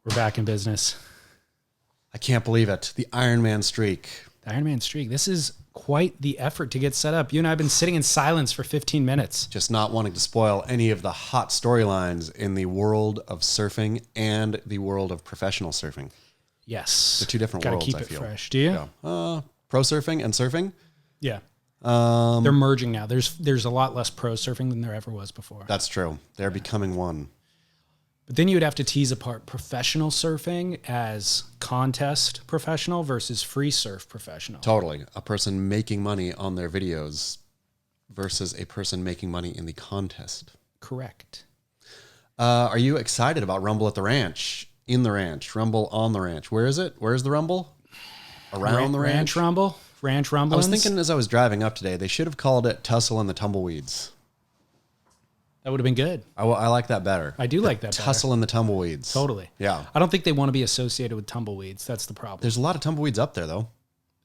We're back in business. I can't believe it. The Iron Man streak. The Iron Man streak. This is quite the effort to get set up. You and I have been sitting in silence for 15 minutes. Just not wanting to spoil any of the hot storylines in the world of surfing and the world of professional surfing. Yes. They're two different worlds, Gotta keep it fresh. Do you? Yeah. Pro surfing and surfing? Yeah. They're merging now. There's a lot less pro surfing than there ever was before. That's true. They're becoming one. But then you would have to tease apart professional surfing as contest professional versus free surf professional. Totally. A person making money on their videos versus a person making money in the contest. Correct. Are you excited about Rumble at the Ranch? In the Ranch. Rumble on the Ranch. Where is it? Where's the Rumble? Around the Ranch? Ranch Rumble? Ranch Rumble. I was thinking as I was driving up today, they should have called it Tussle and the Tumbleweeds. That would have been good. I like that better. I do like that better. Tussle and the Tumbleweeds. Totally. Yeah. I don't think they want to be associated with tumbleweeds. That's the problem. There's a lot of tumbleweeds up there, though.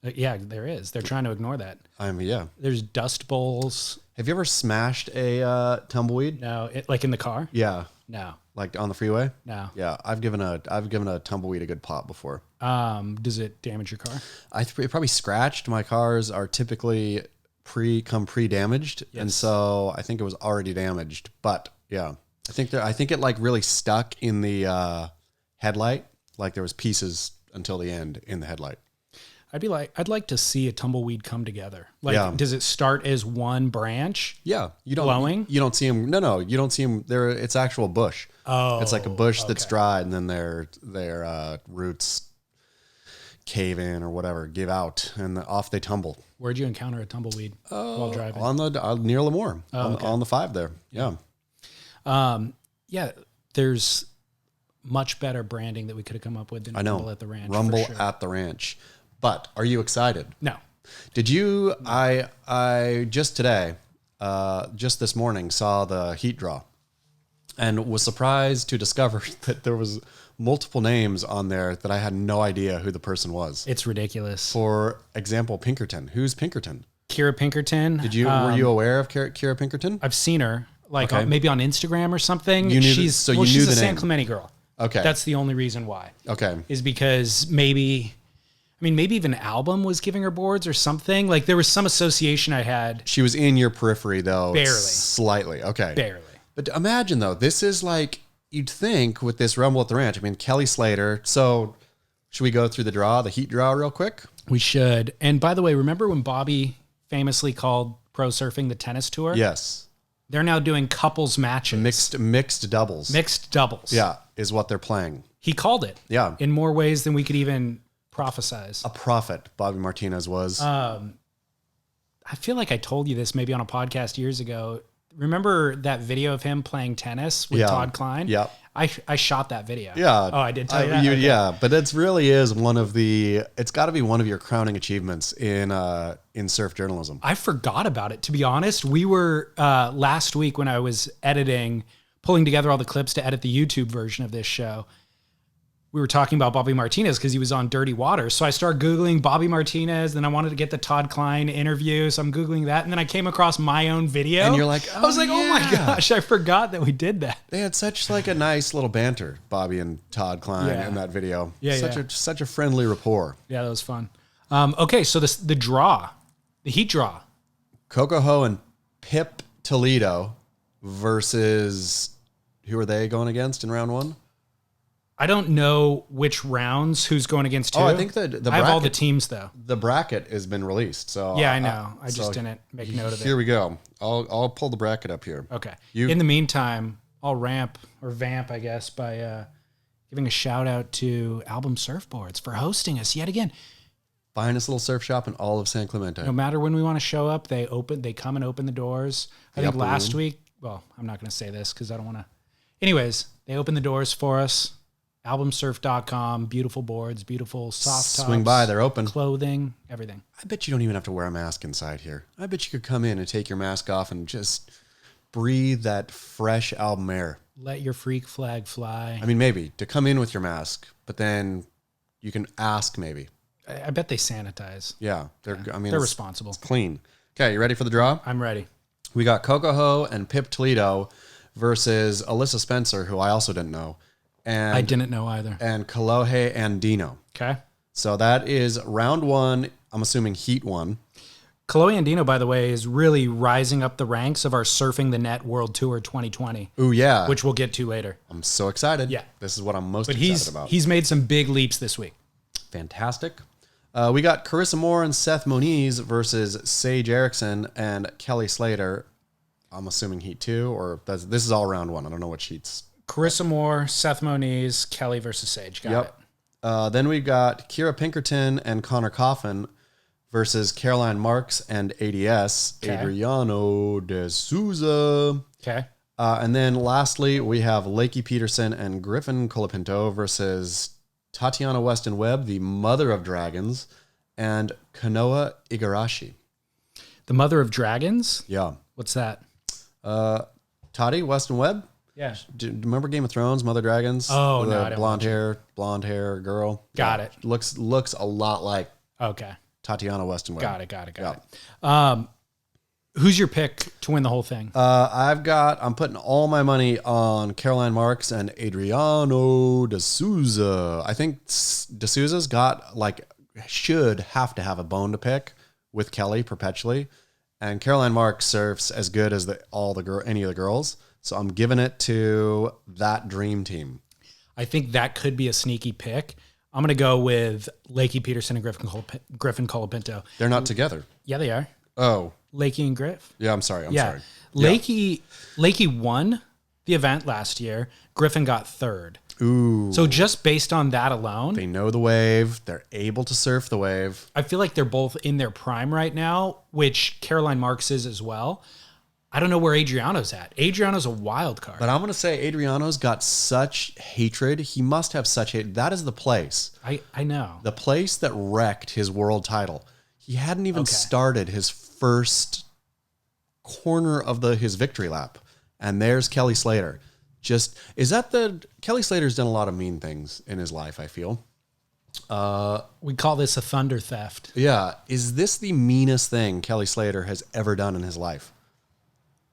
Yeah, there is. They're trying to ignore that. Yeah. There's dust bowls. Have you ever smashed a tumbleweed? No, like in the car? Yeah. No. Like on the freeway? No. Yeah, I've given a tumbleweed a good pop before. Does it damage your car? It probably scratched. My cars are typically pre-damaged, yes. And so I think it was already damaged. But yeah, I think it like really stuck in the headlight. Like there was pieces until the end in the headlight. I'd like to see a tumbleweed come together. Like, Does it start as one branch? Yeah, you blowing. You don't see them. No, you don't see them. It's actual bush. Oh, it's like a bush that's dried, and then their roots cave in or whatever, give out, and off they tumble. Where'd you encounter a tumbleweed while driving? On the near Lemoore, on the 5 there. Yeah. Yeah. There's much better branding that we could have come up with than Rumble at the Ranch. Rumble at the Ranch. But are you excited? No. Did you? I just today, just this morning, saw the heat draw, and was surprised to discover that there was multiple names on there that I had no idea who the person was. It's ridiculous. For example, Pinkerton. Who's Pinkerton? Kira Pinkerton. Were you aware of Kira Pinkerton? I've seen her, maybe on Instagram or something. She's a San Clemente girl. Okay. That's the only reason why. Okay. Is because maybe even Album was giving her boards or something. Like there was some association I had. She was in your periphery though. Barely. Slightly. Okay. Barely. But imagine though, this is like, you'd think with this Rumble at the Ranch, Kelly Slater. So should we go through the heat draw real quick? We should. And by the way, remember when Bobby famously called pro surfing the tennis tour? Yes. They're now doing couples matches. Mixed doubles. Mixed doubles. Yeah, is what they're playing. He called it. Yeah. In more ways than we could even prophesize. A prophet, Bobby Martinez was. I feel like I told you this maybe on a podcast years ago. Remember that video of him playing tennis with Todd Klein? Yeah. I shot that video. Yeah. Oh, I did tell you that? Okay. Yeah, but it really is it's got to be one of your crowning achievements in surf journalism. I forgot about it, to be honest. We were, last week when I was pulling together all the clips to edit the YouTube version of this show, we were talking about Bobby Martinez because he was on Dirty Water. So I started Googling Bobby Martinez. Then I wanted to get the Todd Klein interview. So I'm Googling that. And then I came across my own video. And you're like, I was like, oh my gosh, I forgot that we did that. They had such like a nice little banter, Bobby and Todd Klein in that video. Yeah. Such a friendly rapport. Yeah, that was fun. Okay, so the heat draw. Coco Ho and Pip Toledo versus, who are they going against in round 1? I don't know which rounds, who's going against who. Oh, I think the bracket, I have all the teams though. The bracket has been released, so yeah, I know. I just didn't make note of it. Here we go. I'll pull the bracket up here. Okay. In the meantime, I'll vamp, I guess, by giving a shout out to Album Surfboards for hosting us yet again. Finest little surf shop in all of San Clemente. No matter when we want to show up, they come and open the doors. I think last week. Well, I'm not going to say this because I don't want to. Anyways, they opened the doors for us. Albumsurf.com, beautiful boards, beautiful soft tops. Swing by, they're open. Clothing, everything. I bet you don't even have to wear a mask inside here. I bet you could come in and take your mask off and just breathe that fresh album air. Let your freak flag fly. Maybe to come in with your mask, but then you can ask maybe. I bet they sanitize. Yeah. They're responsible. It's clean. Okay, you ready for the draw? I'm ready. We got Coco Ho and Pip Toledo versus Alyssa Spencer, who I also didn't know, and I didn't know either. and Kalohe Andino. Okay. So that is round one. I'm assuming Heat 1. Chloe Andino, by the way, is really rising up the ranks of our Surfing the Net World Tour 2020. Ooh, yeah. Which we'll get to later. I'm so excited. Yeah. This is what I'm most But excited about. he's made some big leaps this week. Fantastic. We got Carissa Moore and Seth Moniz versus Sage Erickson and Kelly Slater. I'm assuming Heat 2, or this is all round 1. I don't know what sheets. Carissa Moore, Seth Moniz, Kelly versus Sage. Got it. Then we've got Kira Pinkerton and Connor Coffin versus Caroline Marks and ADS, Okay. Adriano De Souza. Okay. And then lastly, we have Lakey Peterson and Griffin Colapinto versus Tatiana Weston Webb, the mother of dragons, and Kanoa Igarashi. The Mother of Dragons? Yeah. What's that? Tati Weston Webb? Yeah. Do you remember Game of Thrones, Mother Dragons? Oh, The no, I don't blonde hair girl. Got it. Looks a lot like Okay. Tatiana Weston Webb. Got it. Who's your pick to win the whole thing? I'm putting all my money on Caroline Marks and Adriano De Souza. I think De Souza's should have to have a bone to pick with Kelly perpetually. And Caroline Marks surfs as good as any of the girls. So I'm giving it to that dream team. I think that could be a sneaky pick. I'm going to go with Lakey Peterson and Griffin Colapinto. They're not together. Yeah, they are. Oh, Lakey and Griff. yeah. I'm sorry. Yeah. Lakey won the event last year. Griffin got third. Ooh. So just based on that alone, They know the wave. They're able to surf the wave. I feel like they're both in their prime right now, which Caroline Marks is as well. I don't know where Adriano's at. Adriano's a wild card. But I'm going to say Adriano's got such hatred. He must have such hate. That is the place. I know. The place that wrecked his world title. He hadn't even started his first corner of his victory lap. And there's Kelly Slater. Kelly Slater's done a lot of mean things in his life, I feel. We call this a thunder theft. Yeah. Is this the meanest thing Kelly Slater has ever done in his life?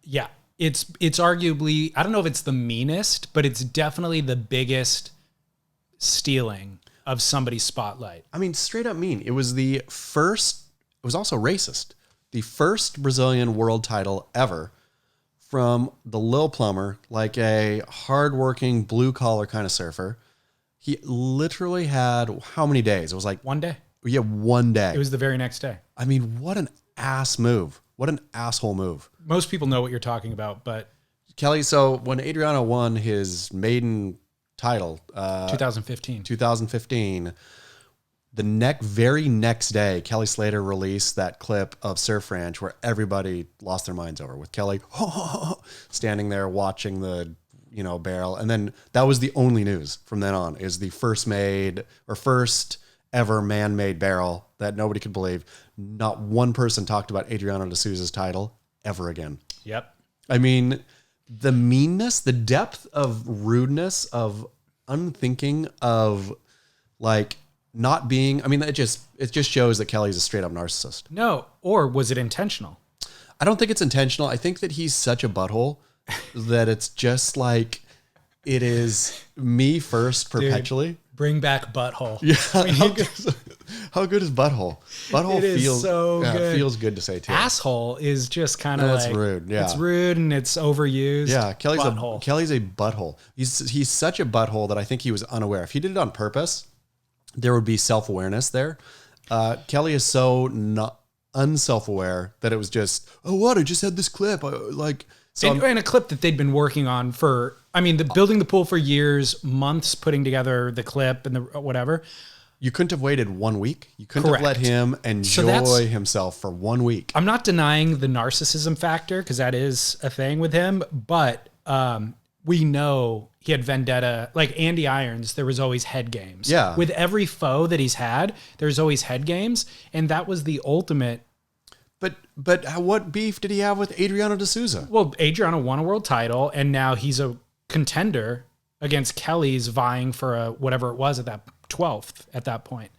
Yeah. It's arguably, I don't know if it's the meanest, but it's definitely the biggest stealing of somebody's spotlight. I mean, straight up mean. It was also racist. The first Brazilian world title ever from the Lil Plumber, like a hardworking blue collar kind of surfer. He literally had how many days? It was like 1 day. Yeah, 1 day. It was the very next day. I mean, what an ass move. What an asshole move. Most people know what you're talking about, but Kelly, so when Adriano won his maiden title, 2015, the very next day, Kelly Slater released that clip of Surf Ranch where everybody lost their minds over, with Kelly standing there watching the barrel. And then that was the only news from then on, is the first ever man-made barrel that nobody could believe. Not one person talked about Adriano De Souza's title ever again. Yep. I mean, the meanness, the depth of rudeness, of unthinking, of not being, I mean, it just shows that Kelly's a straight up narcissist. No, or was it intentional? I don't think it's intentional. I think that he's such a butthole that it's just like, it is me first perpetually. Dude, bring back butthole. Yeah. How good is butthole? Butthole feels good to say too. Asshole is just kind of That's rude. Yeah. It's rude and it's overused. Yeah. Kelly's a butthole. He's such a butthole that I think he was unaware. If he did it on purpose, there would be self-awareness there. Kelly is so not unself-aware that it was just, oh, what? I just had this clip. And a clip that they'd been working on for, building the pool for years, months, putting together the clip and the whatever. You couldn't have waited 1 week. You couldn't have let him enjoy himself for 1 week. I'm not denying the narcissism factor, because that is a thing with him, but we know he had vendetta. Like Andy Irons, there was always head games. Yeah. With every foe that he's had, there's always head games, and that was the ultimate. But what beef did he have with Adriano De Souza? Well, Adriano won a world title, and now he's a contender against Kelly's vying for whatever it was at that 12th at that point.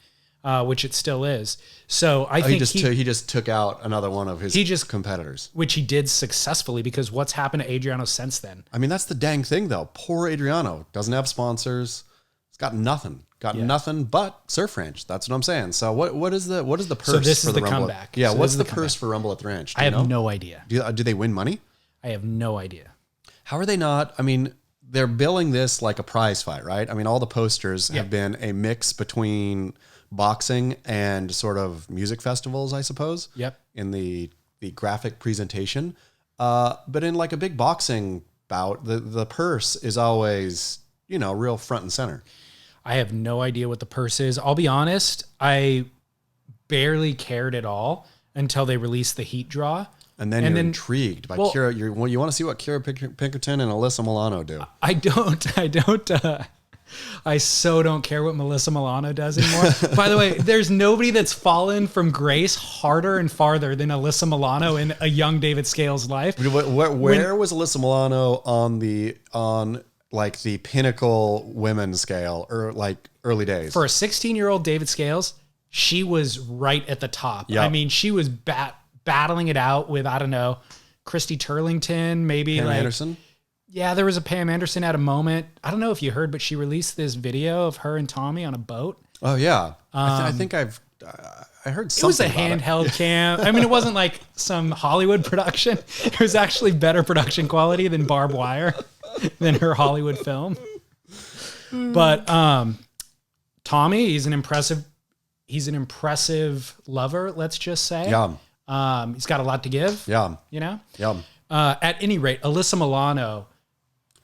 which it still is. So I think he just took out another one of his competitors, which he did successfully, because what's happened to Adriano since then? I mean, that's the dang thing, though. Poor Adriano doesn't have sponsors. He's got nothing. Nothing but Surf Ranch. That's what I'm saying. So what is the purse? So this for is the Rumble? comeback. Yeah, So what's the purse for Rumble at the Ranch? I have no idea. Do they win money? I have no idea. How are they not? I mean, they're billing this like a prize fight, right? I mean, all the posters have been a mix between boxing and sort of music festivals, I suppose. Yep. In the graphic presentation. But in like a big boxing bout, the purse is always, real front and center. I have no idea what the purse is. I'll be honest, I barely cared at all until they released the heat draw. And then you're intrigued by Kira. You want to see what Kira Pinkerton and Alyssa Milano do. I so don't care what Melissa Milano does anymore. By the way, there's nobody that's fallen from grace harder and farther than Alyssa Milano in a young David Scales' life. Where was Alyssa Milano on the pinnacle women's scale, or like early days? For a 16-year-old David Scales, she was right at the top. Yep. I mean, she was battling it out with, I don't know, Christy Turlington, maybe Pam Anderson. Yeah, there was a Pam Anderson at a moment. I don't know if you heard, but she released this video of her and Tommy on a boat. Oh yeah, I think I heard something. It was a handheld cam. I mean, it wasn't like some Hollywood production. It was actually better production quality than Barbed Wire, than her Hollywood film. But Tommy, he's an impressive lover. Let's just say. Yeah. He's got a lot to give. Yeah. Yeah. At any rate, Alyssa Milano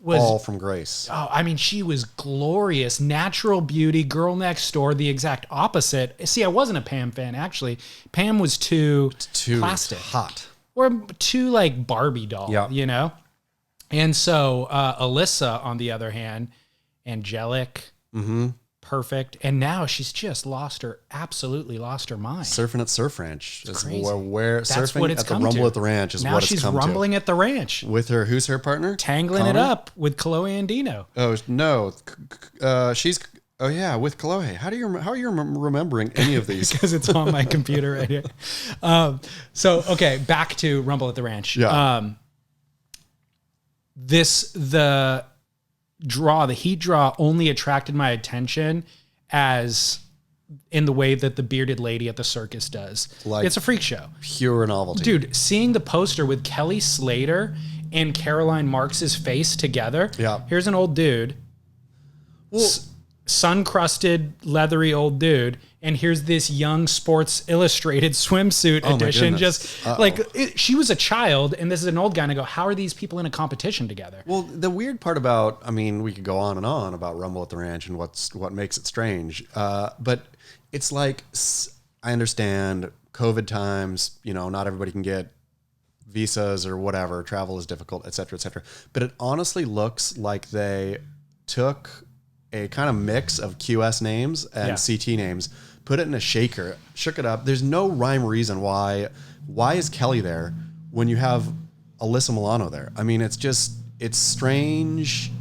was all from grace. Oh, I mean, she was glorious, natural beauty, girl next door, the exact opposite. See, I wasn't a Pam fan, actually. Pam was too plastic, hot, or too like Barbie doll, And so Alyssa, on the other hand, angelic, perfect, and now she's just absolutely lost her mind. Surfing at Surf Ranch. It's crazy. Where That's surfing what it's at the come Rumble to. at the Ranch is now what it's come to. Now she's rumbling at the ranch. With her, who's her partner? Tangling it up with Chloe Andino. Oh, no. With Chloe. How are you remembering any of these? Because it's on my computer right here. Okay, back to Rumble at the Ranch. Yeah. The heat draw only attracted my attention as in the way that the bearded lady at the circus does. It's a freak show. Pure novelty. Dude, seeing the poster with Kelly Slater and Caroline Marx's face together. Yeah. Here's an old dude. Well, sun-crusted, leathery old dude. And here's this young Sports Illustrated swimsuit edition. She was a child, and this is an old guy, and I go, how are these people in a competition together? Well, the weird part about, we could go on and on about Rumble at the Ranch and what makes it strange. But it's like, I understand COVID times, not everybody can get visas or whatever. Travel is difficult, et cetera, et cetera. But it honestly looks like they took a kind of mix of QS names and CT names, put it in a shaker, shook it up. There's no rhyme or reason why is Kelly there when you have Alyssa Milano there? I mean, it's strange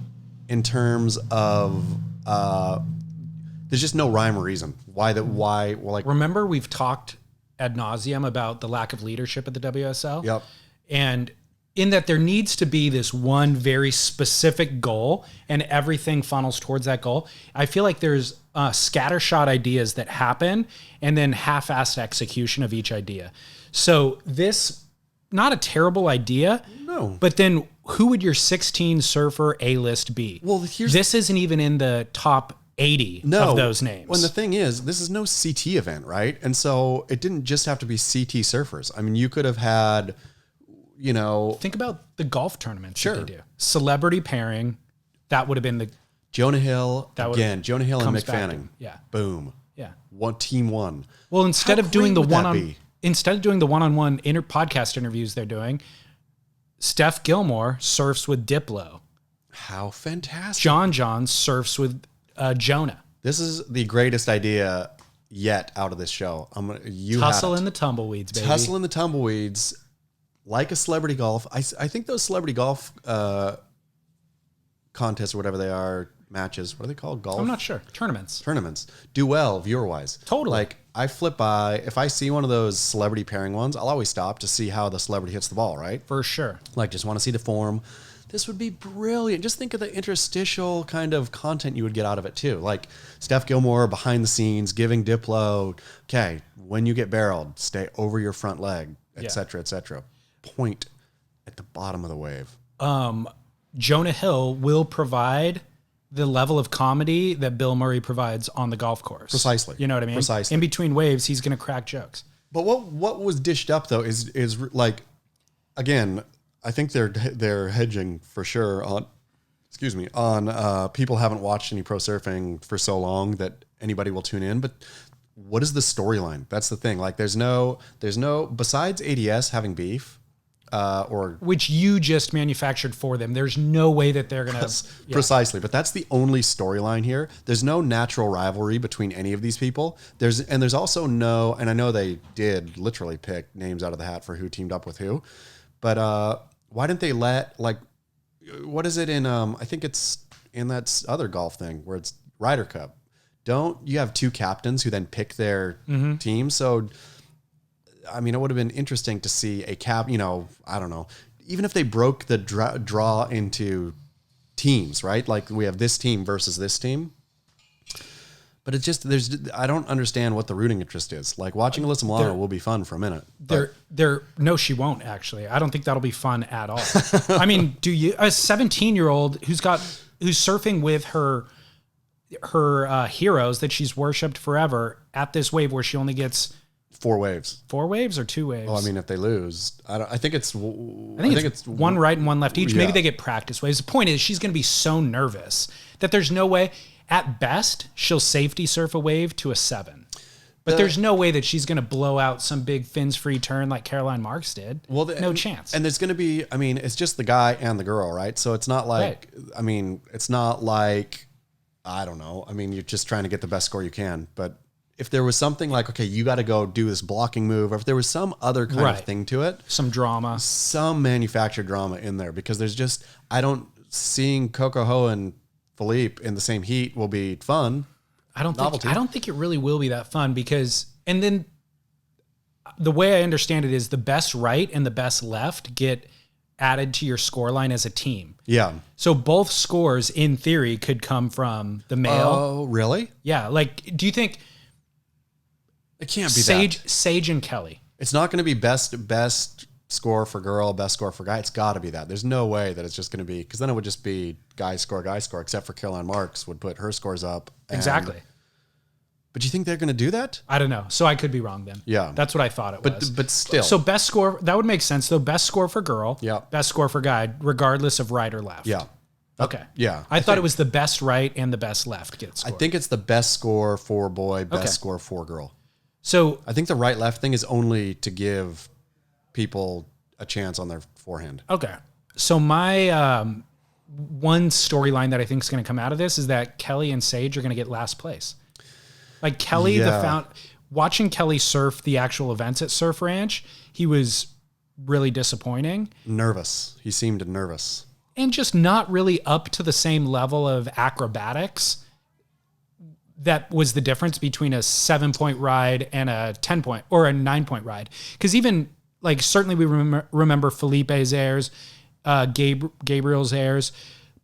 in terms of there's just no rhyme or reason remember we've talked ad nauseum about the lack of leadership at the WSL. Yep. And in that there needs to be this one very specific goal and everything funnels towards that goal. I feel like there's scattershot ideas that happen and then half-assed execution of each idea. So this, not a terrible idea. No. But then who would your 16 surfer A-list be? Well, this isn't even in the top 80 of those names. Well, and the thing is, this is no CT event, right? And so it didn't just have to be CT surfers. I mean, you could have had... think about the golf tournaments that they do. Celebrity pairing, that would have been the Jonah Hill Jonah Hill and Mick Fanning. Yeah. Boom. Yeah. Team one. Well, instead of doing the one-on-one podcast interviews they're doing, Steph Gilmore surfs with Diplo. How fantastic. John surfs with Jonah. This is the greatest idea yet out of this show. Tussle in the tumbleweeds, baby. Tussle in the tumbleweeds. Like a celebrity golf. I think those celebrity golf contests or whatever they are, matches. What are they called? Golf? I'm not sure. Tournaments do well viewer-wise. Totally. Like, I flip by, if I see one of those celebrity pairing ones, I'll always stop to see how the celebrity hits the ball, right? For sure. Like, just want to see the form. This would be brilliant. Just think of the interstitial kind of content you would get out of it too. Like Steph Gilmore behind the scenes giving Diplo, okay, when you get barreled, stay over your front leg, et cetera, et cetera. Point at the bottom of the wave. Jonah Hill will provide the level of comedy that Bill Murray provides on the golf course. Precisely. You know what I mean? Precisely. In between waves, he's going to crack jokes. But what was dished up though is like, again, I think they're hedging for sure on people haven't watched any pro surfing for so long that anybody will tune in. But what is the storyline? That's the thing. Like there's no besides ADS having beef, or which you just manufactured for them. There's no way that they're gonna precisely. But that's the only storyline here. There's no natural rivalry between any of these people. There's also no, and I know they did literally pick names out of the hat for who teamed up with who, but why didn't they let, like, what is it in, I think it's in that other golf thing where it's Ryder Cup. Don't you have two captains who then pick their team? So, I mean, it would have been interesting to see a I don't know, even if they broke the draw into teams, right? Like we have this team versus this team. But it's just, I don't understand what the rooting interest is. Like watching Alyssa Milano will be fun for a minute. No, she won't actually. I don't think that'll be fun at all. I mean, a 17-year-old who's surfing with her heroes that she's worshipped forever at this wave where she only gets 4 waves. 4 waves or 2 waves? Oh, I mean, if they lose, I think it's one right and one left each. Yeah. Maybe they get practice waves. The point is she's going to be so nervous that there's no way. At best, she'll safety surf a wave to a 7. But there's no way that she's going to blow out some big fins-free turn like Caroline Marks did. Well, no chance. And there's going to be, I mean, it's just the guy and the girl, right? So it's not like, right. I mean, it's not like, I don't know. I mean, you're just trying to get the best score you can. But if there was something like, okay, you got to go do this blocking move, or if there was some other kind of thing to it. Some drama. Some manufactured drama in there. Because there's just, seeing Coco Ho and Philippe in the same heat will be fun. I don't think it really will be that fun because, and then the way I understand it is the best right and the best left get added to your score line as a team. Yeah. So both scores in theory could come from the male. Oh, really? Yeah. Like, do you think it can't be Sage and Kelly? It's not going to be best score for girl, best score for guy. It's got to be that. There's no way that it's just going to be, because then it would just be guy score, except for Caroline Marks would put her scores up. Exactly. But you think they're going to do that? I don't know. So I could be wrong then. Yeah. That's what I thought it was. But still. So best score, that would make sense though. Best score for girl. Yeah. Best score for guy, regardless of right or left. Yeah. Okay. Yeah. I thought it was the best right and the best left get scored. I think it's the best score for boy, best score for girl. So I think the right left thing is only to give people a chance on their forehand. Okay. So my one storyline that I think is going to come out of this is that Kelly and Sage are going to get last place. Like Kelly, watching Kelly surf the actual events at Surf Ranch, he was really disappointing. Nervous. He seemed nervous. And just not really up to the same level of acrobatics. That was the difference between a 7-point ride and a 10-point or a 9-point ride. Because even like certainly we remember Felipe's airs, Gabriel's airs,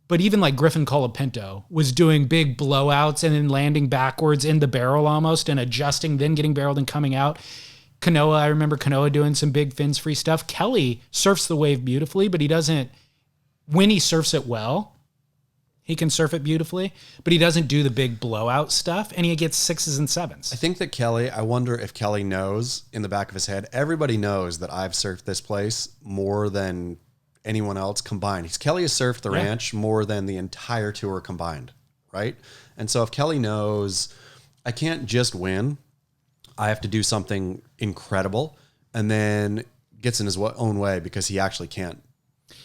but even like Griffin Colapinto was doing big blowouts and then landing backwards in the barrel almost and adjusting, then getting barreled and coming out. Kanoa, I remember Kanoa doing some big fins free stuff. Kelly surfs the wave beautifully, but he doesn't, when he surfs it well, he can surf it beautifully, but he doesn't do the big blowout stuff, and he gets 6s and 7s. I think that Kelly, I wonder if Kelly knows in the back of his head, everybody knows that I've surfed this place more than anyone else combined. Kelly has surfed the ranch more than the entire tour combined, right? And so if Kelly knows, I can't just win, I have to do something incredible, and then gets in his own way because he actually can't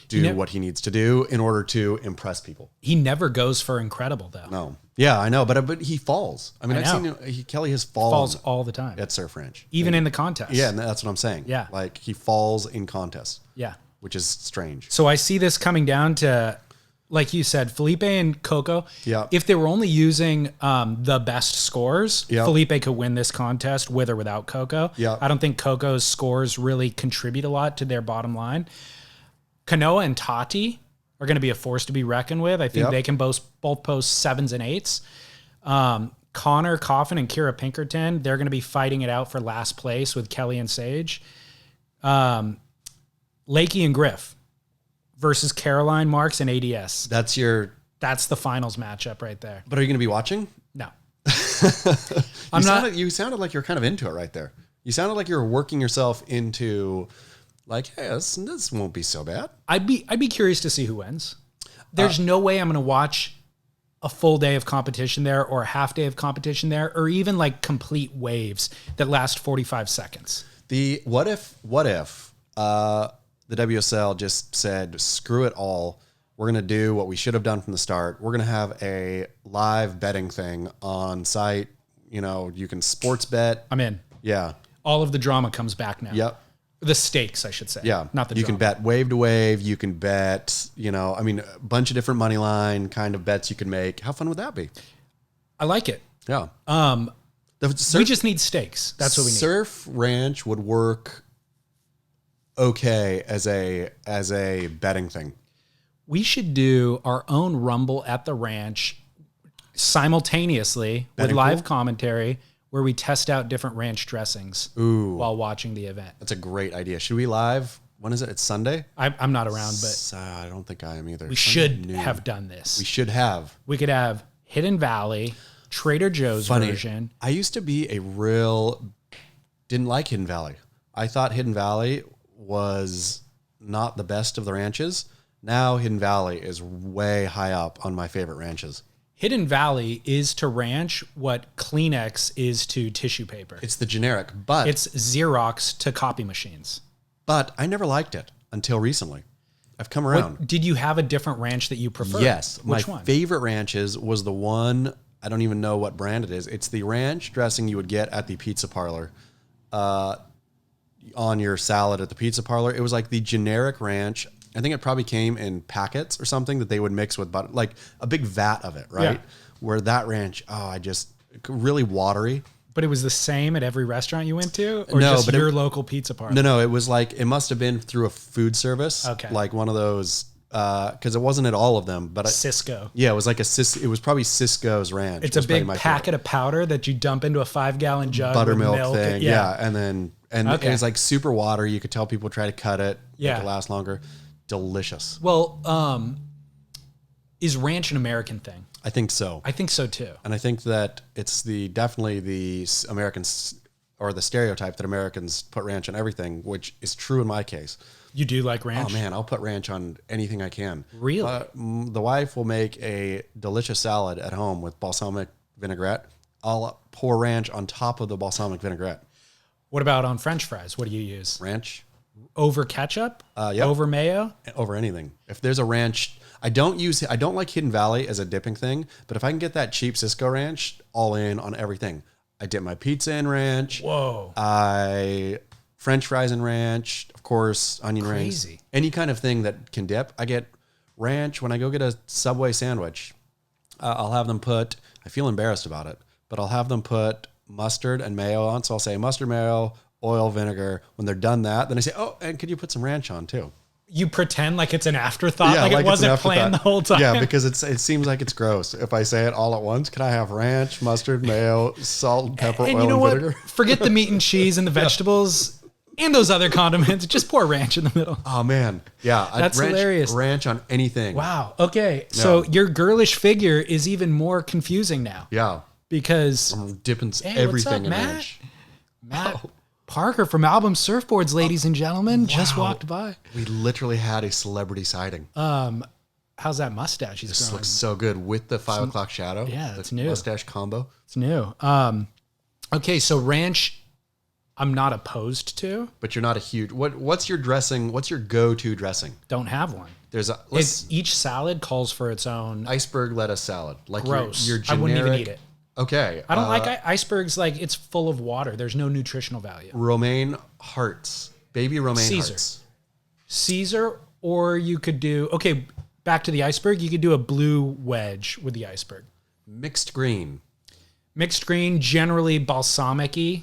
do what he needs to do in order to impress people. He never goes for incredible though. No. Yeah, I know, but he falls. I mean, I've seen Kelly has falls all the time at Surf Ranch. Even in the contest. Yeah, and that's what I'm saying. Yeah. Like he falls in contests. Yeah. Which is strange. So I see this coming down to like you said, Felipe and Coco. Yeah. If they were only using the best scores, Yeah. Felipe could win this contest with or without Coco. Yeah. I don't think Coco's scores really contribute a lot to their bottom line. Kanoa and Tati are going to be a force to be reckoned with. I think they can both post 7s and 8s. Connor Coffin and Kira Pinkerton, they're going to be fighting it out for last place with Kelly and Sage. Lakey and Griff versus Caroline, Marks, and ADS. That's the finals matchup right there. But are you going to be watching? No. You sounded like you're kind of into it right there. You sounded like you were working yourself into like, hey, this won't be so bad. I'd be curious to see who wins. There's no way I'm going to watch a full day of competition there or a half day of competition there or even like complete waves that last 45 seconds. What if the WSL just said, screw it all. We're going to do what we should have done from the start. We're going to have a live betting thing on site. You can sports bet. I'm in. Yeah. All of the drama comes back now. Yep. The stakes, I should say. Yeah. Not the You drama. can bet wave to wave. You can bet, a bunch of different money line kind of bets you can make. How fun would that be? I like it. Yeah. We just need stakes. That's what we need. Surf Ranch would work okay as a betting thing. We should do our own Rumble at the ranch simultaneously Betting with live pool? commentary where we test out different ranch dressings while watching the event. That's a great idea. Should we live? When is it? It's Sunday? I'm not around, but I don't think I am either. we should have done this. We should have. We could have Hidden Valley, Trader Joe's version. I used to be didn't like Hidden Valley. I thought Hidden Valley was not the best of the ranches. Now Hidden Valley is way high up on my favorite ranches. Hidden Valley is to ranch what Kleenex is to tissue paper. It's the generic, but It's Xerox to copy machines. But I never liked it until recently. I've come around. Did you have a different ranch that you prefer? Yes. Which my one? favorite ranches was the one, I don't even know what brand it is. It's the ranch dressing you would get at the pizza parlor on your salad at the pizza parlor. It was like the generic ranch. I think it probably came in packets or something that they would mix with butter, like a big vat of it, right? Yeah. Where that ranch, really watery. But it was the same at every restaurant you went to? Or No, just but your local pizza parlor? No, it was like, it must have been through a food service. Okay. Like one of those, because it wasn't at all of them, but Cisco. yeah, it was like it was probably Cisco's ranch. It's was a big probably my packet of powder that you dump into a 5-gallon jug buttermilk with milk. thing. Yeah. And Okay. it was like super watery. You could tell people try to cut it, Yeah. make it last longer. Delicious. Well, is ranch an American thing? I think so. I think so too. And I think that it's definitely the Americans or the stereotype that Americans put ranch on everything, which is true in my case. You do like ranch? Oh man, I'll put ranch on anything I can. Really? The wife will make a delicious salad at home with balsamic vinaigrette. I'll pour ranch on top of the balsamic vinaigrette. What about on French fries? What do you use? Ranch Over ketchup? Yep. Over mayo? over anything. If there's a ranch, I don't like Hidden Valley as a dipping thing, but if I can get that cheap Cisco ranch, all in on everything. I dip my pizza in ranch. Whoa. I French fries in ranch, of course, onion rings. Crazy. Any kind of thing that can dip. I get ranch when I go get a Subway sandwich. I'll have them put, I feel embarrassed about it, but I'll have them put mustard and mayo on. So I'll say mustard, mayo, oil, vinegar. When they're done that, then I say, oh, and could you put some ranch on too? You pretend like it's an afterthought, Yeah, like it it's an wasn't afterthought. planned the whole time. Yeah, because it seems like it's gross. If I say it all at once, can I have ranch, mustard, mayo, salt, pepper, and oil, you know and what? vinegar? Forget the meat and cheese and the vegetables and those other condiments. Just pour ranch in the middle. Oh man, yeah, That's hilarious. Ranch on anything. Wow. Okay. So your girlish figure is even more confusing now Yeah, because I'm dipping Hey, everything what's up, in Matt? ranch. Matt Parker from Album Surfboards, ladies and gentlemen, just Wow. walked by. We literally had a celebrity sighting. How's that mustache he's This growing? looks so good with the 5 o'clock shadow. Yeah, the it's new. mustache combo. It's new. Okay, so ranch, I'm not opposed to. But you're not a huge. What's your dressing? What's your go-to dressing? Don't have one. There's a Each salad calls for its own. iceberg lettuce salad. Like Gross. Your I generic, wouldn't even eat it. Okay. I don't like icebergs. Like it's full of water. There's no nutritional value. romaine hearts. Baby romaine Caesar. hearts. Caesar, or you could do. Okay, back to the iceberg, you could do a blue wedge with the iceberg. Mixed green. Mixed green, generally balsamic-y,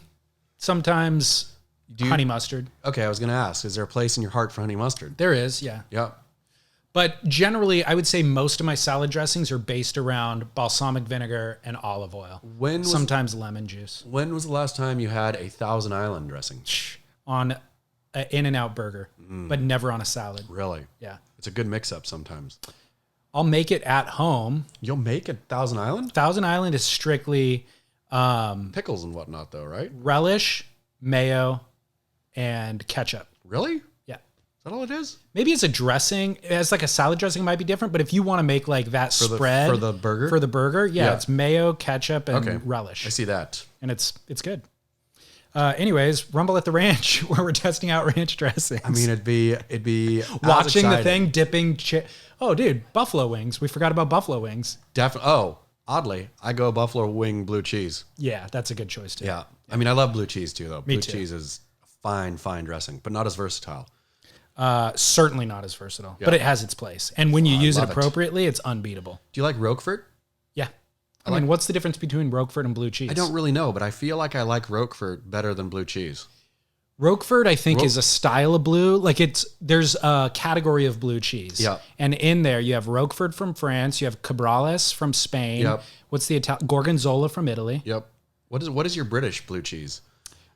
sometimes honey mustard. Okay, I was going to ask, is there a place in your heart for honey mustard? There is, yeah. Yep. But generally, I would say most of my salad dressings are based around balsamic vinegar and olive oil. Sometimes lemon juice. When was the last time you had a Thousand Island dressing? On an In-N-Out burger, but never on a salad. Really? Yeah. It's a good mix-up sometimes. I'll make it at home. You'll make it Thousand Island? Thousand Island is strictly pickles and whatnot, though, right? relish, mayo, and ketchup. Really? Yeah. Is that all it is? Maybe it's a dressing. As like a salad dressing, it might be different. But if you want to make like that spread for the burger, yeah, it's mayo, ketchup, and relish. I see that, and it's good. Anyways, Rumble at the Ranch, where we're testing out ranch dressings. I mean, it'd be watching the thing, dipping. Oh, dude, buffalo wings. We forgot about buffalo wings. Definitely. Oh, oddly, I go buffalo wing blue cheese. Yeah, that's a good choice too. Yeah. I mean, I love blue cheese too, though. Me Blue too. cheese is fine dressing, but not as versatile. Certainly not as versatile, but it has its place. And when you use it appropriately, it's unbeatable. Do you like Roquefort? Yeah. I mean, what's the difference between Roquefort and blue cheese? I don't really know, but I feel like I like Roquefort better than blue cheese. Roquefort, I think, is a style of blue. Like there's a category of blue cheese. Yeah. And in there, you have Roquefort from France, you have Cabrales from Spain. Yep. What's the Gorgonzola from Italy? Yep. What is your British blue cheese?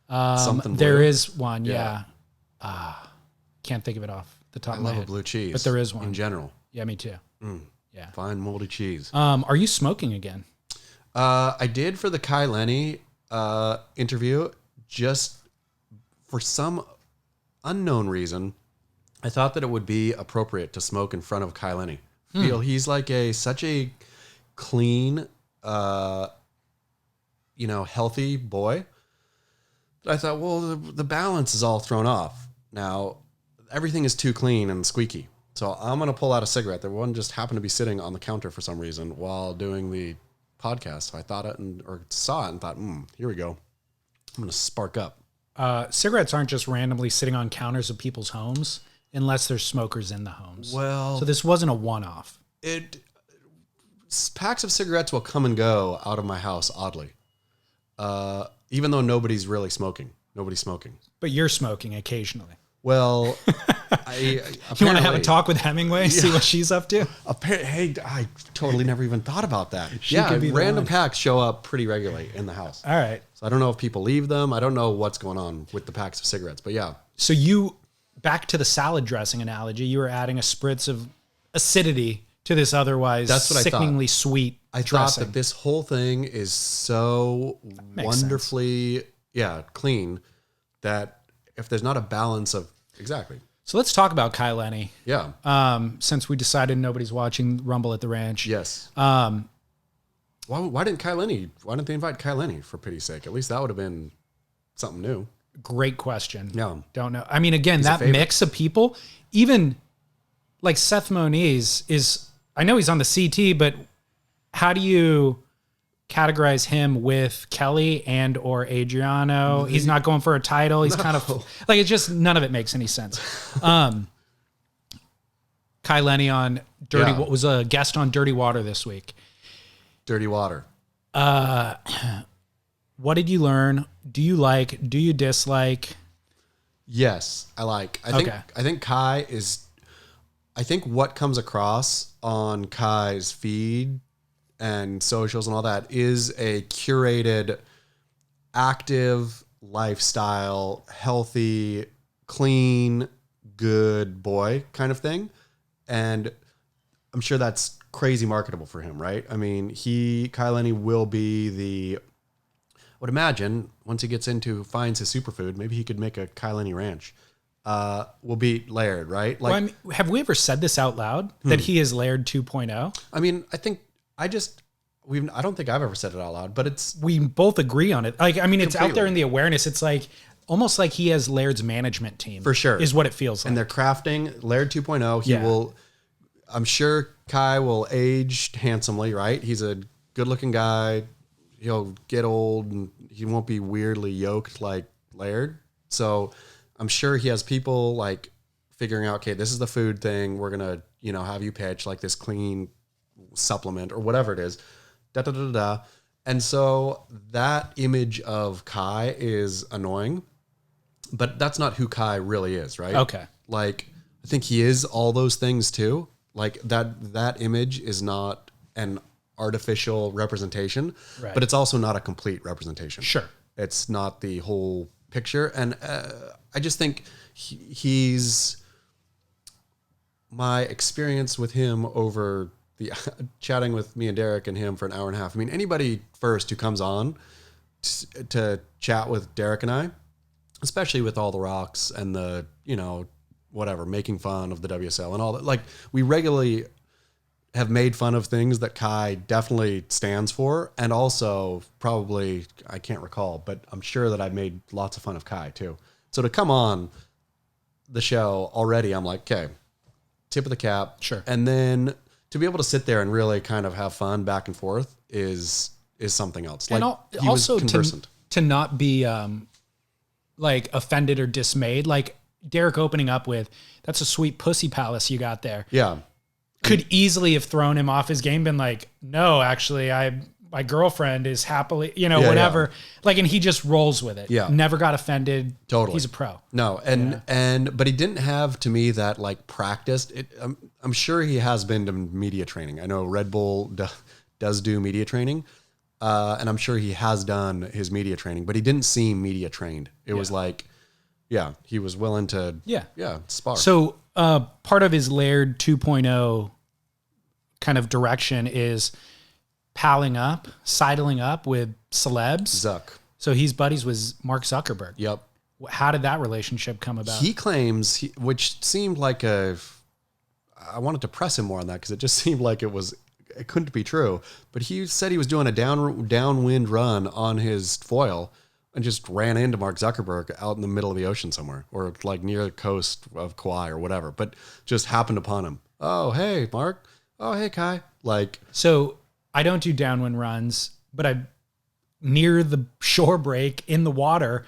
Something blue? There is one, yeah. Can't think of it off the top of my I love head. a blue cheese. But there is one. In general. Yeah, me too. Yeah. Fine moldy cheese. Are you smoking again? I did for the Kai Lenny interview, just for some unknown reason. I thought that it would be appropriate to smoke in front of Kai Lenny. Feel he's like such a clean, healthy boy. I thought, well, the balance is all thrown off. Now, everything is too clean and squeaky. So I'm going to pull out a cigarette. The one just happened to be sitting on the counter for some reason while doing the podcast. So I thought saw it and thought, here we go. I'm going to spark up. Cigarettes aren't just randomly sitting on counters of people's homes unless there's smokers in the homes. Well, so this wasn't a one-off. Packs of cigarettes will come and go out of my house, oddly. Even though nobody's really smoking. Nobody's smoking. But you're smoking occasionally. Well, you want to have a talk with Hemingway, see what she's up to? Hey, I totally never even thought about that. Could be random packs show up pretty regularly in the house. All right. So I don't know if people leave them. I don't know what's going on with the packs of cigarettes, but yeah. So back to the salad dressing analogy, you were adding a spritz of acidity to this otherwise sickeningly sweet dressing. Thought that this whole thing is so wonderfully clean that if there's not a balance of exactly. So let's talk about Kai Lenny. Yeah. Since we decided nobody's watching Rumble at the Ranch. Yes. Why didn't they invite Kai Lenny, for pity's sake? At least that would have been something new. Great question. Yeah. Don't know. I mean, again, that mix of people, even like Seth Moniz I know he's on the CT, but how do you categorize him with Kelly and or Adriano? He's not going for a title. He's kind of like, it's just, none of it makes any sense. Kai Lenny on was a guest on Dirty Water this week. Dirty Water. What did you learn? Do you like? Do you dislike? Yes, I like. I think Kai is. I think what comes across on Kai's feed and socials and all that is a curated, active lifestyle, healthy, clean, good boy kind of thing, and I'm sure that's crazy marketable for him, right? I mean, Kai Lenny will be I would imagine once he finds his superfood, maybe he could make a Kai Lenny ranch. Will be layered, right? Like, well, I mean, have we ever said this out loud that he is layered 2.0? I mean, I don't think I've ever said it out loud, but we both agree on it. Like, I mean, it's out there in the awareness. It's like almost like he has Laird's management team, for sure, is what it feels like. And they're crafting Laird 2.0. I'm sure Kai will age handsomely, right? He's a good-looking guy. He'll get old and he won't be weirdly yoked like Laird. So I'm sure he has people like figuring out, okay, this is the food thing. We're going to, have you pitch like this clean supplement or whatever it is. Da, da, da, da, da. And so that image of Kai is annoying, but that's not who Kai really is, right? Okay. Like, I think he is all those things too. Like that image is not an artificial representation, right. but it's also not a complete representation. Sure. It's not the whole picture. And I just think he's my experience with him over the chatting with me and Derek and him for an hour and a half. I mean, anybody first who comes on to chat with Derek and I, especially with all the rocks and the, whatever, making fun of the WSL and all that. Like, we regularly have made fun of things that Kai definitely stands for. And also probably, I can't recall, but I'm sure that I've made lots of fun of Kai too. So to come on the show already, I'm like, okay, tip of the cap. Sure. And then to be able to sit there and really kind of have fun back and forth is something else. Like, and he also was conversant. to not be like offended or dismayed. Like Derek opening up with, that's a sweet pussy palace you got there. Yeah. Could easily have thrown him off his game, been like, no, actually, my girlfriend is happily, whatever. Yeah. Like, and he just rolls with it. Yeah. Never got offended. Totally. He's a pro. No. But he didn't have, to me, that like practiced. I'm sure he has been to media training. I know Red Bull does do media training. And I'm sure he has done his media training, but he didn't seem media trained. It was like, he was willing to, spar. So part of his Laird 2.0 kind of direction is sidling up with celebs. Zuck. So he's buddies with Mark Zuckerberg. Yep. How did that relationship come about? He claims, which seemed like I wanted to press him more on that because it just seemed like it couldn't be true. But he said he was doing a downwind run on his foil and just ran into Mark Zuckerberg out in the middle of the ocean somewhere, or like near the coast of Kauai or whatever, but just happened upon him. Oh, hey, Mark. Oh, hey, Kai. Like, so I don't do downwind runs, but I near the shore break in the water.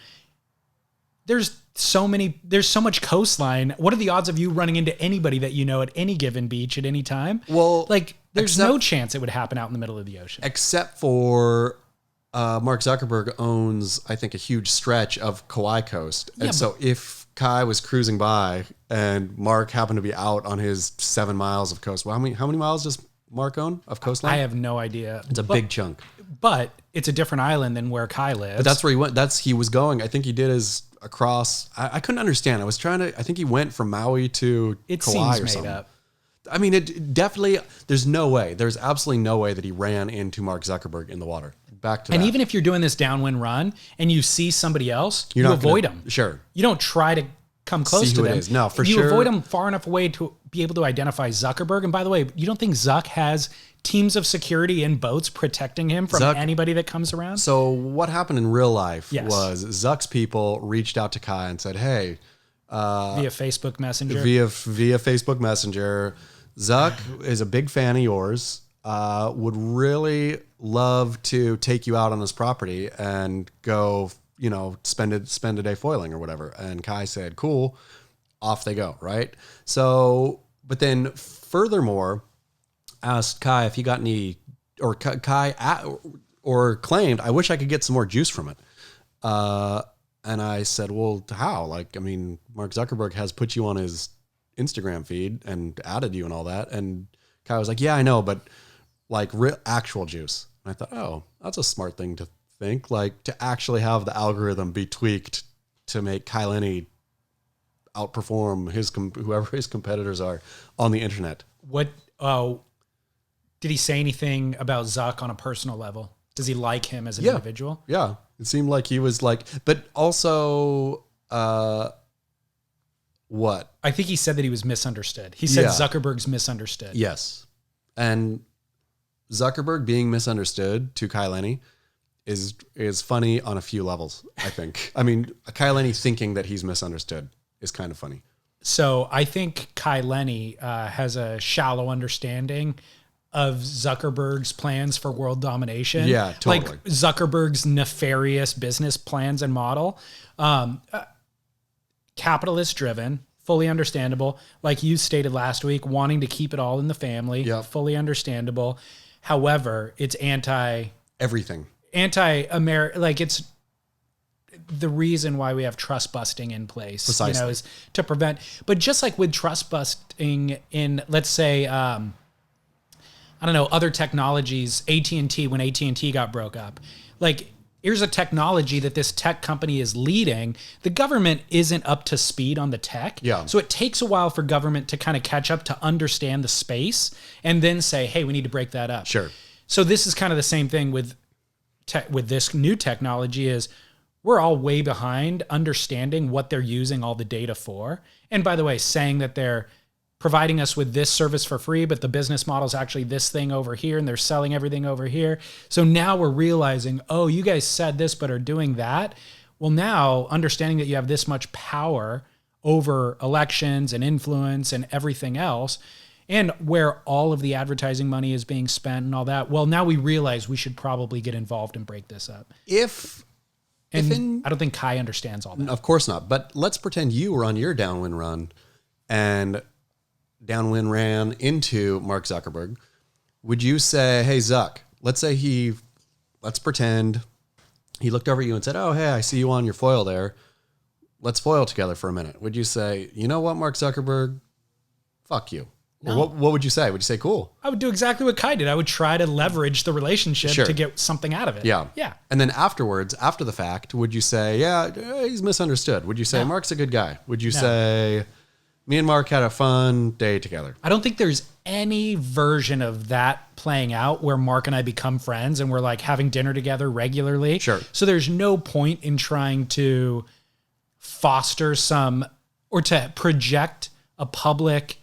There's so much coastline. What are the odds of you running into anybody that you know at any given beach at any time? Well, like there's no chance it would happen out in the middle of the ocean. Except for Mark Zuckerberg owns, I think, a huge stretch of Kauai coast. And so if Kai was cruising by and Mark happened to be out on his 7 miles of coast, well, how many miles does Mark own of coastline? I have no idea. It's a big chunk. But it's a different island than where Kai lives. But that's where he went. He was going. I think he did his across. I couldn't understand. I think he went from Maui to Kauai or something. Up. I mean, it definitely, there's absolutely no way that he ran into Mark Zuckerberg in the water. Back to that. And even if you're doing this downwind run and you see somebody else, you avoid them. Sure. You don't try to come close to them. No, for you sure. You avoid them far enough away to be able to identify Zuckerberg. And by the way, you don't think Zuck has teams of security in boats protecting him from anybody that comes around? So what happened in real life was Zuck's people reached out to Kai and said, hey, via Facebook Messenger. Via Facebook Messenger, Zuck is a big fan of yours. Would really love to take you out on his property and go, spend a day foiling or whatever. And Kai said, cool, off they go. Right. So, but then furthermore, asked Kai if he got any, or or claimed, I wish I could get some more juice from it. And I said, well, how? Like, I mean, Mark Zuckerberg has put you on his Instagram feed and added you and all that. And Kai was like, yeah, I know, but like real actual juice. And I thought, oh, that's a smart thing to think, like to actually have the algorithm be tweaked to make Kai Lenny outperform whoever his competitors are on the internet. What, did he say anything about Zuck on a personal level? Does he like him as an individual? Yeah. It seemed like he was like, but also, what? I think he said that he was misunderstood. He said Zuckerberg's misunderstood. Yes. And Zuckerberg being misunderstood to Kai Lenny is funny on a few levels, I think. I mean, Kai Lenny thinking that he's misunderstood is kind of funny. So I think Kai Lenny has a shallow understanding of Zuckerberg's plans for world domination. Yeah, totally. Like Zuckerberg's nefarious business plans and model. Capitalist driven. fully understandable. Like you stated last week, wanting to keep it all in the family, Yep. fully understandable. However, it's Everything. anti-American, like it's the reason why we have trust busting in place, Precisely. is to prevent, but just like with trust busting in, let's say, I don't know, other technologies, AT&T, when AT&T got broke up, like here's a technology that this tech company is leading. The government isn't up to speed on the tech. Yeah. So it takes a while for government to kind of catch up to understand the space and then say, hey, we need to break that up. Sure. So this is kind of the same thing with this new technology is we're all way behind understanding what they're using all the data for. And by the way, saying that they're providing us with this service for free, but the business model is actually this thing over here and they're selling everything over here. So now we're realizing, oh, you guys said this, but are doing that. Well, now understanding that you have this much power over elections and influence and everything else, and where all of the advertising money is being spent and all that. Well, now we realize we should probably get involved and break this up. I don't think Kai understands all that. Of course not. But let's pretend you were on your downwind run and downwind ran into Mark Zuckerberg. Would you say, hey, Zuck, let's pretend he looked over at you and said, oh, hey, I see you on your foil there. Let's foil together for a minute. Would you say, you know what, Mark Zuckerberg? Fuck you. No. Or what would you say? Would you say, cool? I would do exactly what Kai did. I would try to leverage the relationship Sure. to get something out of it. Yeah. Yeah. And then afterwards, after the fact, would you say, yeah, he's misunderstood? Would you say, No. Mark's a good guy? Would you say, me and Mark had a fun day together? I don't think there's any version of that playing out where Mark and I become friends and we're like having dinner together regularly. Sure. So there's no point in trying to foster some or to project a public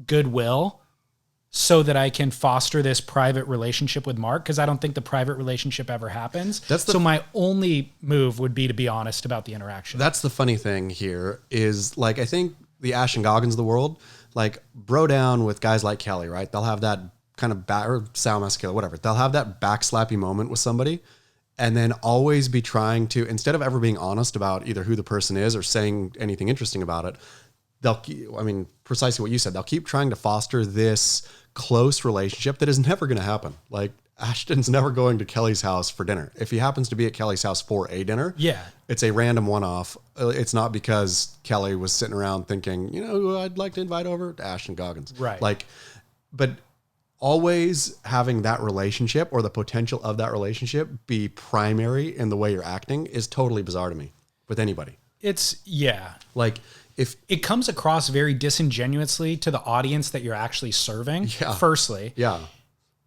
goodwill so that I can foster this private relationship with Mark, because I don't think the private relationship ever happens. So my only move would be to be honest about the interaction. That's the funny thing here is, like, I think the Ashton Goggins of the world, like, bro down with guys like Kelly, right? They'll have that kind of or Sal Masakila, whatever. They'll have that backslappy moment with somebody and then always be trying to, instead of ever being honest about either who the person is or saying anything interesting about it, precisely what you said, they'll keep trying to foster this close relationship that is never going to happen. Like, Ashton's never going to Kelly's house for dinner. If he happens to be at Kelly's house for a dinner, it's a random one-off. It's not because Kelly was sitting around thinking, you know who I'd like to invite over? Ashton Goggins. Right. Like, but always having that relationship or the potential of that relationship be primary in the way you're acting is totally bizarre to me with anybody. Like, if it comes across very disingenuously to the audience that you're actually serving, firstly,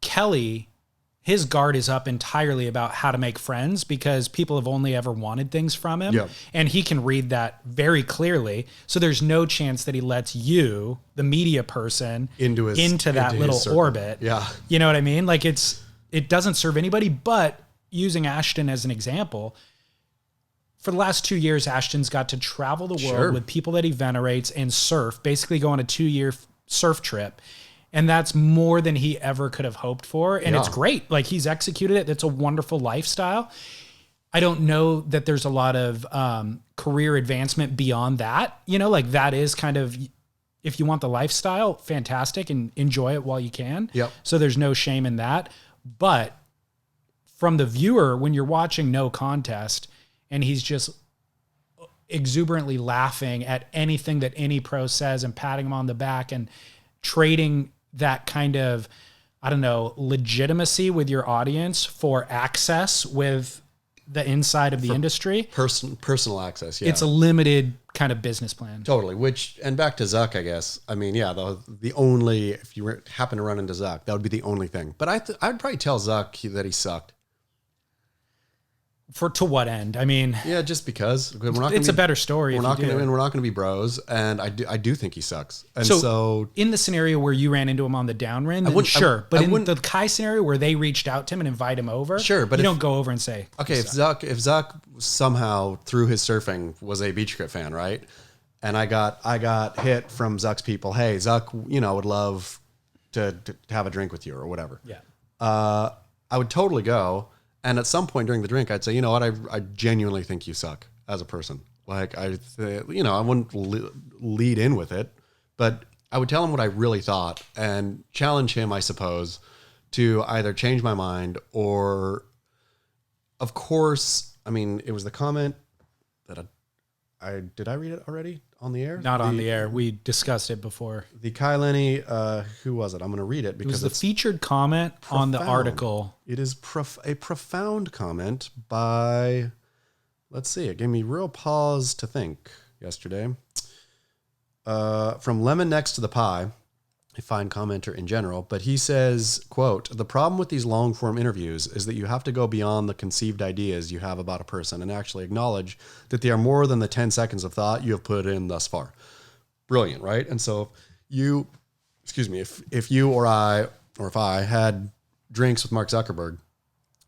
Kelly, his guard is up entirely about how to make friends because people have only ever wanted things from him. And he can read that very clearly. So there's no chance that he lets you, the media person, into that little orbit. Yeah. You know what I mean? Like, it doesn't serve anybody. But using Ashton as an example, for the last 2 years, Ashton's got to travel the world with people that he venerates and surf, basically go on a 2-year surf trip. And that's more than he ever could have hoped for. And it's great. Like, he's executed it. It's a wonderful lifestyle. I don't know that there's a lot of career advancement beyond that. You know, like, that is kind of, if you want the lifestyle, fantastic, and enjoy it while you can. So there's no shame in that. But from the viewer, when you're watching No Contest, and he's just exuberantly laughing at anything that any pro says and patting him on the back and trading that kind of, I don't know, legitimacy with your audience for access with the inside of the industry. Personal access, yeah. It's a limited kind of business plan. Totally. And back to Zuck, I guess. I mean, yeah, the only, if you happen to run into Zuck, that would be the only thing. But I'd probably tell Zuck that he sucked. To what end? I mean, yeah, just because it's a better story. We're not going to be bros, and I do think he sucks. And so in the scenario where you ran into him on the downwind, then sure. But in the Kai scenario where they reached out to him and invite him over, sure. But you don't go over and say, okay, if Zuck somehow through his surfing was a Beach Crit fan, right? And I got hit from Zuck's people. Hey, Zuck, would love to have a drink with you or whatever. Yeah. I would totally go. And at some point during the drink, I'd say, you know what? I genuinely think you suck as a person. Like I wouldn't lead in with it, but I would tell him what I really thought and challenge him, I suppose, to either change my mind or, of course, I mean, it was the comment that did I read it already on the air? Not on the air. We discussed it before. The Kai Lenny, who was it? I'm going to read it because it was the featured comment on the article. It is a profound comment by, let's see, it gave me real pause to think yesterday. From Lemon Next to the Pie, a fine commenter in general, but he says, quote, "The problem with these long form interviews is that you have to go beyond the conceived ideas you have about a person and actually acknowledge that they are more than the 10 seconds of thought you have put in thus far." Brilliant, right? And so if you or if I had drinks with Mark Zuckerberg,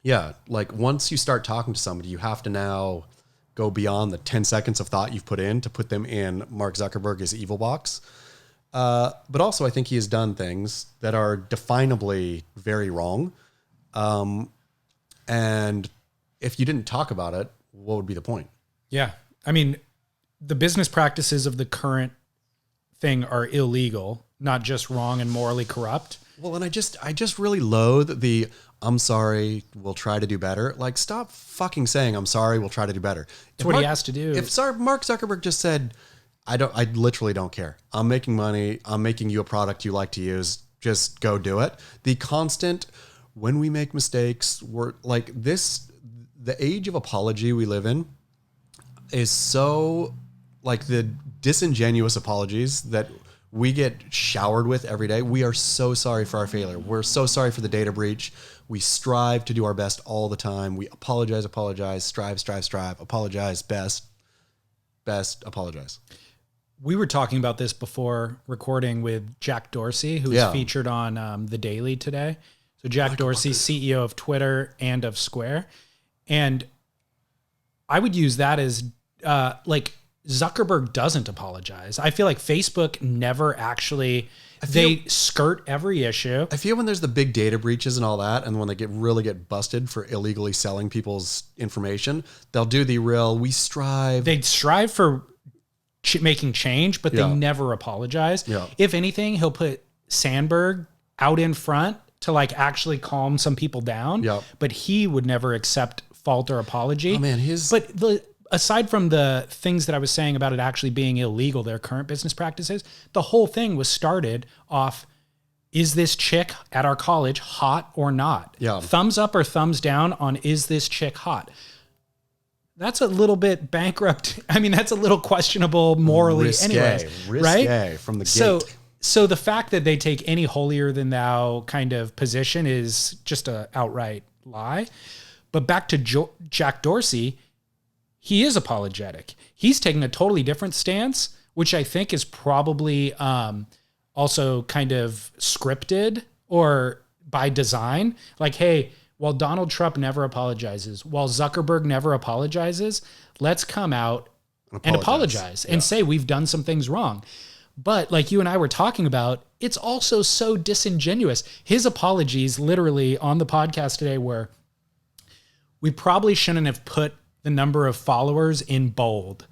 yeah, like once you start talking to somebody, you have to now go beyond the 10 seconds of thought you've put in to put them in Mark Zuckerberg's evil box. But also I think he has done things that are definably very wrong. And if you didn't talk about it, what would be the point? Yeah. I mean, the business practices of the current thing are illegal, not just wrong and morally corrupt. Well, and I just really loathe the "I'm sorry, we'll try to do better." Like, stop fucking saying "I'm sorry, we'll try to do better." That's what he has to do. If Mark Zuckerberg just said, I literally don't care. I'm making money. I'm making you a product you like to use. Just go do it. The constant, when we make mistakes, we're like this, the age of apology we live in is so like the disingenuous apologies that we get showered with every day. We are so sorry for our failure. We're so sorry for the data breach. We strive to do our best all the time. We apologize, strive, apologize, best, apologize. We were talking about this before recording with Jack Dorsey, who was featured on The Daily today. So Jack Dorsey, CEO of Twitter and of Square. And I would use that as like Zuckerberg doesn't apologize. I feel like Facebook never actually, they skirt every issue. I feel when there's the big data breaches and all that, and when they really get busted for illegally selling people's information, they'll do the real, they'd strive for making change, but they never apologize. Yeah. If anything, he'll put Sandberg out in front to like actually calm some people down. Yeah. But he would never accept fault or apology. Oh man, aside from the things that I was saying about it actually being illegal, their current business practices, the whole thing was started off, is this chick at our college hot or not? Yeah. Thumbs up or thumbs down on, is this chick hot? That's a little bit bankrupt. I mean, that's a little questionable morally anyways, right? From the gate. So the fact that they take any holier than thou kind of position is just a outright lie. But back to Jack Dorsey, he is apologetic. He's taking a totally different stance, which I think is probably also kind of scripted or by design. Like, hey, while Donald Trump never apologizes, while Zuckerberg never apologizes, let's come out and apologize and say we've done some things wrong. But like you and I were talking about, it's also so disingenuous. His apologies literally on the podcast today were, we probably shouldn't have put the number of followers in bold.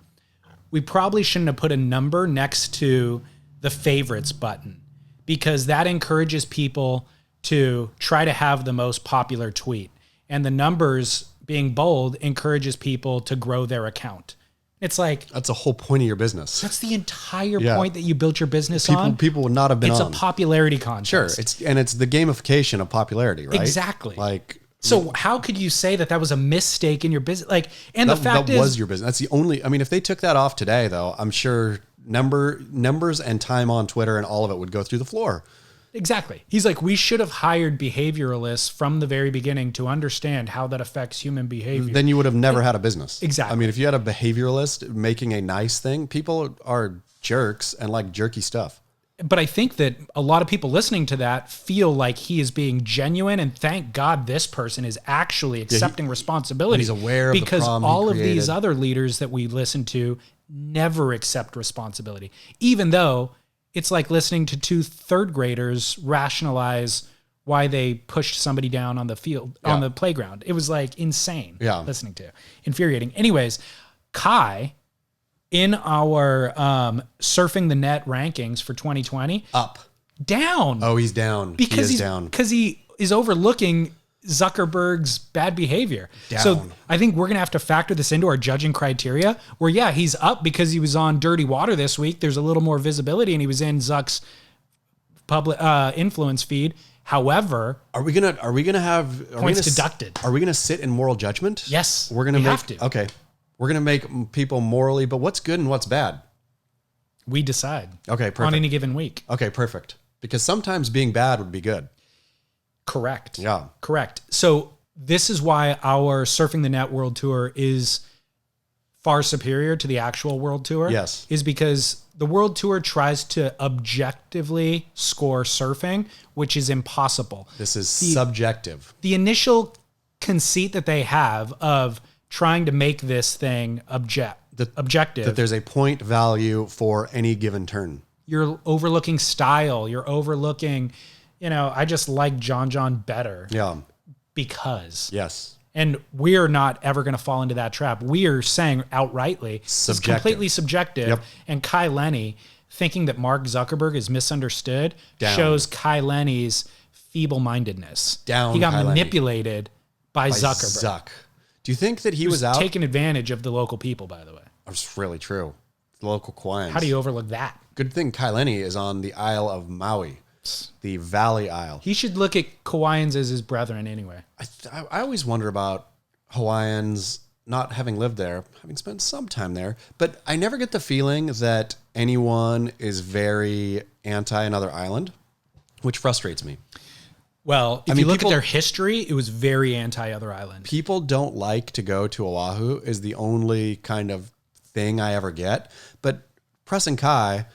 We probably shouldn't have put a number next to the favorites button because that encourages people to try to have the most popular tweet. And the numbers being bold encourages people to grow their account. It's like... That's the whole point of your business. That's the entire point that you built your business on. People would not have been on. It's a popularity contest. Sure. It's the gamification of popularity, right? Exactly. Like... So how could you say that was a mistake in your business? Like, and the fact that was your business. That's the only, I mean, if they took that off today though, I'm sure numbers and time on Twitter and all of it would go through the floor. Exactly. He's like, we should have hired behavioralists from the very beginning to understand how that affects human behavior. Then you would have never had a business. Exactly. I mean, if you had a behavioralist making a nice thing, people are jerks and like jerky stuff. But I think that a lot of people listening to that feel like he is being genuine, and thank God this person is actually accepting responsibility. He's aware of because the problem all of these other leaders that we listen to never accept responsibility, even though it's like listening to two third graders rationalize why they pushed somebody down on the field, on the playground. It was like insane listening to, infuriating. Anyways, Kai in our surfing the net rankings for 2020, Up. down. Oh, he's down. Because he is he's down. because he is overlooking Zuckerberg's bad behavior. Down. So I think we're gonna have to factor this into our judging criteria. Where he's up because he was on Dirty Water this week. There's a little more visibility, and he was in Zuck's public influence feed. However, Are we gonna have points deducted. Are we gonna sit in moral judgment? Yes, we're gonna we make, have to. Okay, we're gonna make people morally, but what's good and what's bad? We decide. Okay, perfect. On any given week. Okay, perfect. Because sometimes being bad would be good. Correct. Yeah. Correct. So this is why our Surfing the Net World Tour is far superior to the actual World Tour. Yes. Is because the World Tour tries to objectively score surfing, which is impossible. This is subjective. The initial conceit that they have of trying to make this thing objective. That there's a point value for any given turn. You're overlooking style. You're overlooking, I just like John better. Yeah. Because. Yes. And we're not ever going to fall into that trap. We are saying outrightly, it's completely subjective. Yep. And Kai Lenny thinking that Mark Zuckerberg is misunderstood Down. shows Kai Lenny's feeble-mindedness. Down. He got Kai Lenny. manipulated by Zuckerberg. Zuck. Do you think that he was out? Taking advantage of the local people, by the way. That's really true. The local Kauaians. How do you overlook that? Good thing Kai Lenny is on the Isle of Maui, the Valley Isle. He should look at Kauaians as his brethren anyway. I always wonder about Hawaiians not having lived there, having spent some time there, but I never get the feeling that anyone is very anti another island, which frustrates me. Well, if you look at their history, it was very anti-other island. People don't like to go to Oahu is the only kind of thing I ever get. But pressing Kai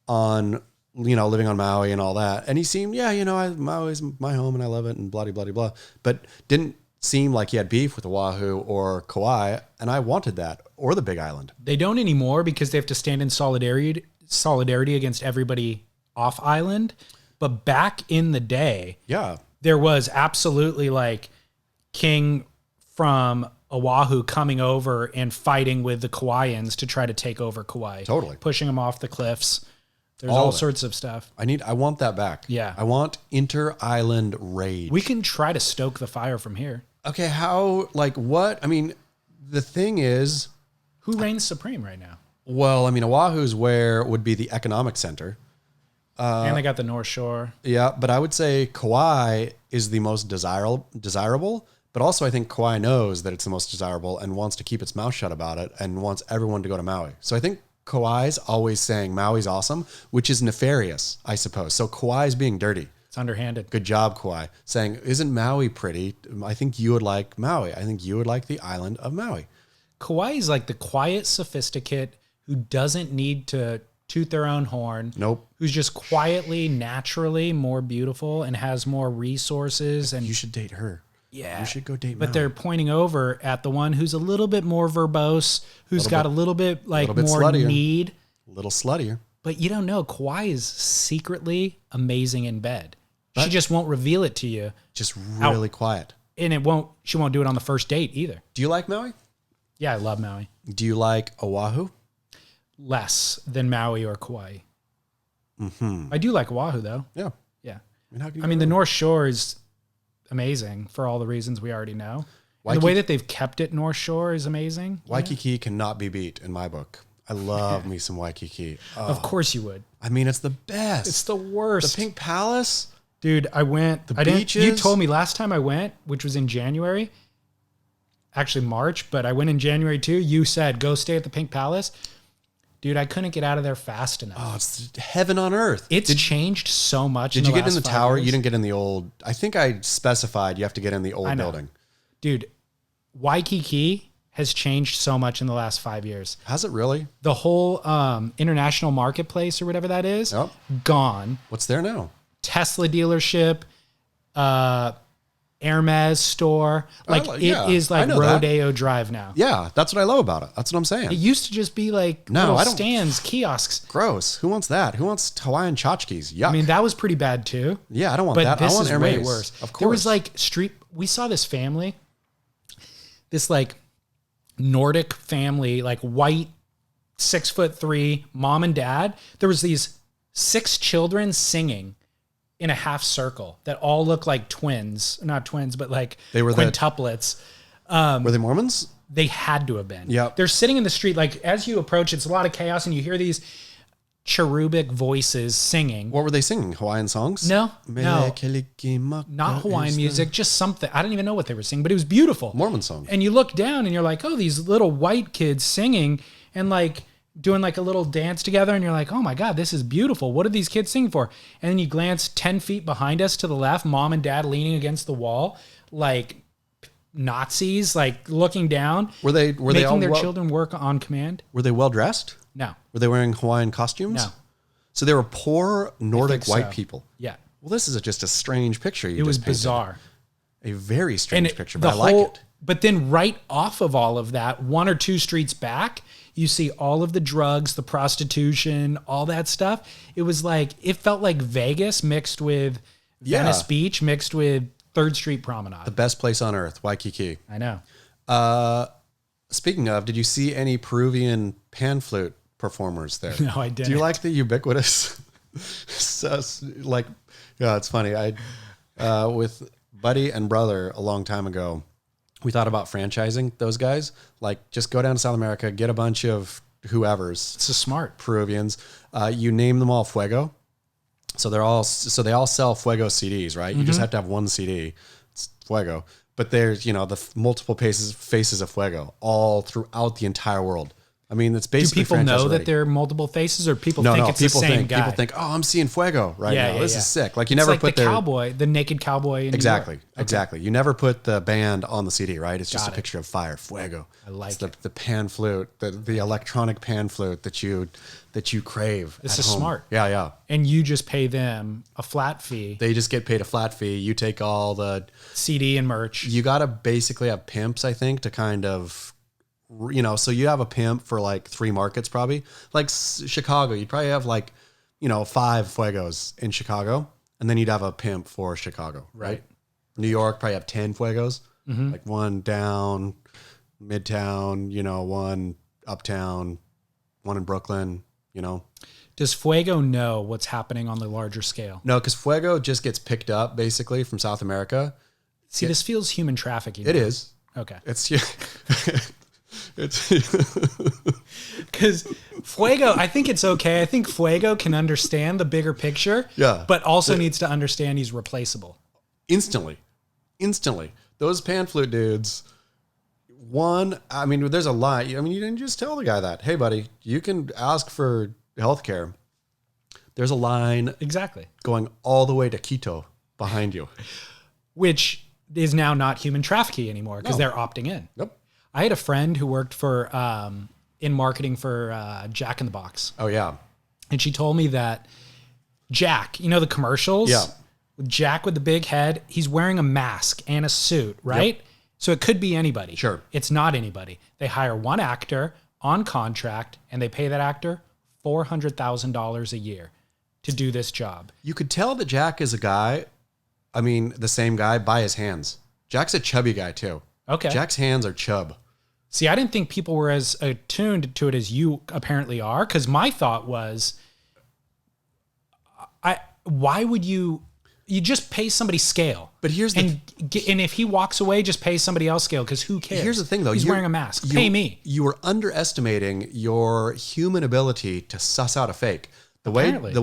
on, living on Maui and all that, and he seemed, Maui's my home and I love it and blah, blah, blah, but didn't seem like he had beef with Oahu or Kauai, and I wanted that, or the Big Island. They don't anymore because they have to stand in solidarity against everybody off island. But back in the day, there was absolutely like King from Oahu coming over and fighting with the Kauaians to try to take over Kauai. Totally. Pushing them off the cliffs. There's all sorts of stuff. I want that back. Yeah. I want inter-island rage. We can try to stoke the fire from here. Okay, what? I mean, the thing is... Who reigns supreme right now? Well, I mean, Oahu's where would be the economic center. And they got the North Shore. Yeah, but I would say Kauai is the most desirable, but also I think Kauai knows that it's the most desirable and wants to keep its mouth shut about it and wants everyone to go to Maui. So I think Kauai's always saying Maui's awesome, which is nefarious, I suppose. So Kauai's being dirty. It's underhanded. Good job, Kauai. Saying, isn't Maui pretty? I think you would like Maui. I think you would like the island of Maui. Kauai is like the quiet sophisticate who doesn't need to toot their own horn. Nope. Who's just quietly, naturally more beautiful and has more resources. And you should date her. Yeah. You should go date But Maui. they're pointing over at the one who's a little bit more verbose, who's got a little bit more sluttier. need. A little sluttier. But you don't know. Kauai is secretly amazing in bed. She just won't reveal it to you. Just really quiet. And she won't do it on the first date either. Do you like Maui? Yeah, I love Maui. Do you like Oahu? Less than Maui or Kauai. Mm-hmm. I do like Oahu though. Yeah. Yeah. I mean, the North Shore is amazing for all the reasons we already know. And the way that they've kept it North Shore is amazing. Waikiki cannot be beat in my book. I love me some Waikiki. Oh, Of course you would. I mean, it's the best. It's the worst. The Pink Palace. Dude, I went. The I didn't. beaches. You told me last time I went, which was in January. Actually March, but I went in January too. You said go stay at the Pink Palace. Dude, I couldn't get out of there fast enough. Oh, it's heaven on earth. It's changed so much. Did you get in the 5 tower? years. You didn't get in the old. I think I specified you have to get in the old building. Dude, Waikiki has changed so much in the last 5 years. Has it really? The whole international marketplace or whatever that is, gone. What's there now? Tesla dealership, Hermes store. Like it is like Rodeo Drive now. Yeah, that's what I love about it. That's what I'm saying. It used to just be like little stands, kiosks. Gross. Who wants that? Who wants Hawaiian tchotchkes? Yuck. I mean, that was pretty bad too. Yeah, I don't want but that. This I want is Hermes. way worse. Of course. There was like we saw this family, this like Nordic family, like white 6'3", mom and dad. There was these 6 children singing in a half circle that all look like twins, not twins, but like They were quintuplets. Were they Mormons? They had to have been. Yeah. They're sitting in the street. Like as you approach, it's a lot of chaos and you hear these cherubic voices singing. What were they singing? Hawaiian songs? No. Not Hawaiian music, just something. I don't even know what they were singing, but it was beautiful. Mormon song. And you look down and you're like, oh, these little white kids singing and like doing like a little dance together. And you're like, oh my God, this is beautiful. What are these kids singing for? And then you glance 10 feet behind us to the left, mom and dad leaning against the wall, like Nazis, like looking down. Were they making all their children work on command? Were they well dressed? No. Were they wearing Hawaiian costumes? No. So they were poor Nordic white so. people. Yeah. Well, this is just a strange picture. It was bizarre. A very strange picture, the but I like it. But then right off of all of that, 1 or 2 streets back, you see all of the drugs, the prostitution, all that stuff. It was like, it felt like Vegas mixed with Venice Beach, mixed with 3rd Street Promenade. The best place on earth, Waikiki. I know. Speaking of, did you see any Peruvian pan flute performers there? No, I didn't. Do you like the ubiquitous? So, like, yeah, it's funny. I with buddy and brother a long time ago, we thought about franchising those guys. Like, just go down to South America, get a bunch of whoever's. It's a smart. Peruvians. You name them all Fuego. So they all sell Fuego CDs, right? You just have to have one CD. It's Fuego. But there's, the multiple faces of Fuego all throughout the entire world. I mean, it's basically. Do people know that there are multiple faces, or people think it's people the same think, guy? People think, oh, I'm seeing Fuego right now. This is sick. Like you it's never like put the cowboy, the naked cowboy. In exactly, New York. exactly. You never put the band on the CD, right? It's just a picture of fire, Fuego. I like it's the pan flute, the electronic pan flute that you crave. This at is home. smart. Yeah, yeah. And you just pay them a flat fee. They just get paid a flat fee. You take all the CD and merch. You got to basically have pimps, I think, to kind of, so you have a pimp for like 3 markets probably. Like Chicago, you'd probably have like, 5 Fuegos in Chicago, and then you'd have a pimp for Chicago, right? New York probably have 10 Fuegos, like 1 down, midtown, 1 uptown, 1 in Brooklyn, Does Fuego know what's happening on the larger scale? No, because Fuego just gets picked up basically from South America. See, this feels human trafficking. It is. Okay. It's because Fuego, I think it's okay. I think Fuego can understand the bigger picture. Yeah. But also needs to understand he's replaceable. Instantly. Those pan flute dudes. There's a line. You didn't just tell the guy that, hey, buddy, you can ask for healthcare. There's a line exactly going all the way to Quito behind you, which is now not human trafficking anymore because they're opting in. Nope. I had a friend who worked for in marketing for Jack in the Box. Oh yeah, and she told me that Jack, the commercials. Yeah. Jack with the big head, he's wearing a mask and a suit, right? Yep. So it could be anybody. Sure. It's not anybody. They hire one actor on contract and they pay that actor $400,000 a year to do this job. You could tell that Jack is a guy, the same guy by his hands. Jack's a chubby guy too. Okay. Jack's hands are chub. See, I didn't think people were as attuned to it as you apparently are, because my thought was, why would you just pay somebody scale? But here's and if he walks away, just pay somebody else scale, because who cares? Here's the thing, though. He's wearing a mask. Pay me. You are underestimating your human ability to suss out a fake. The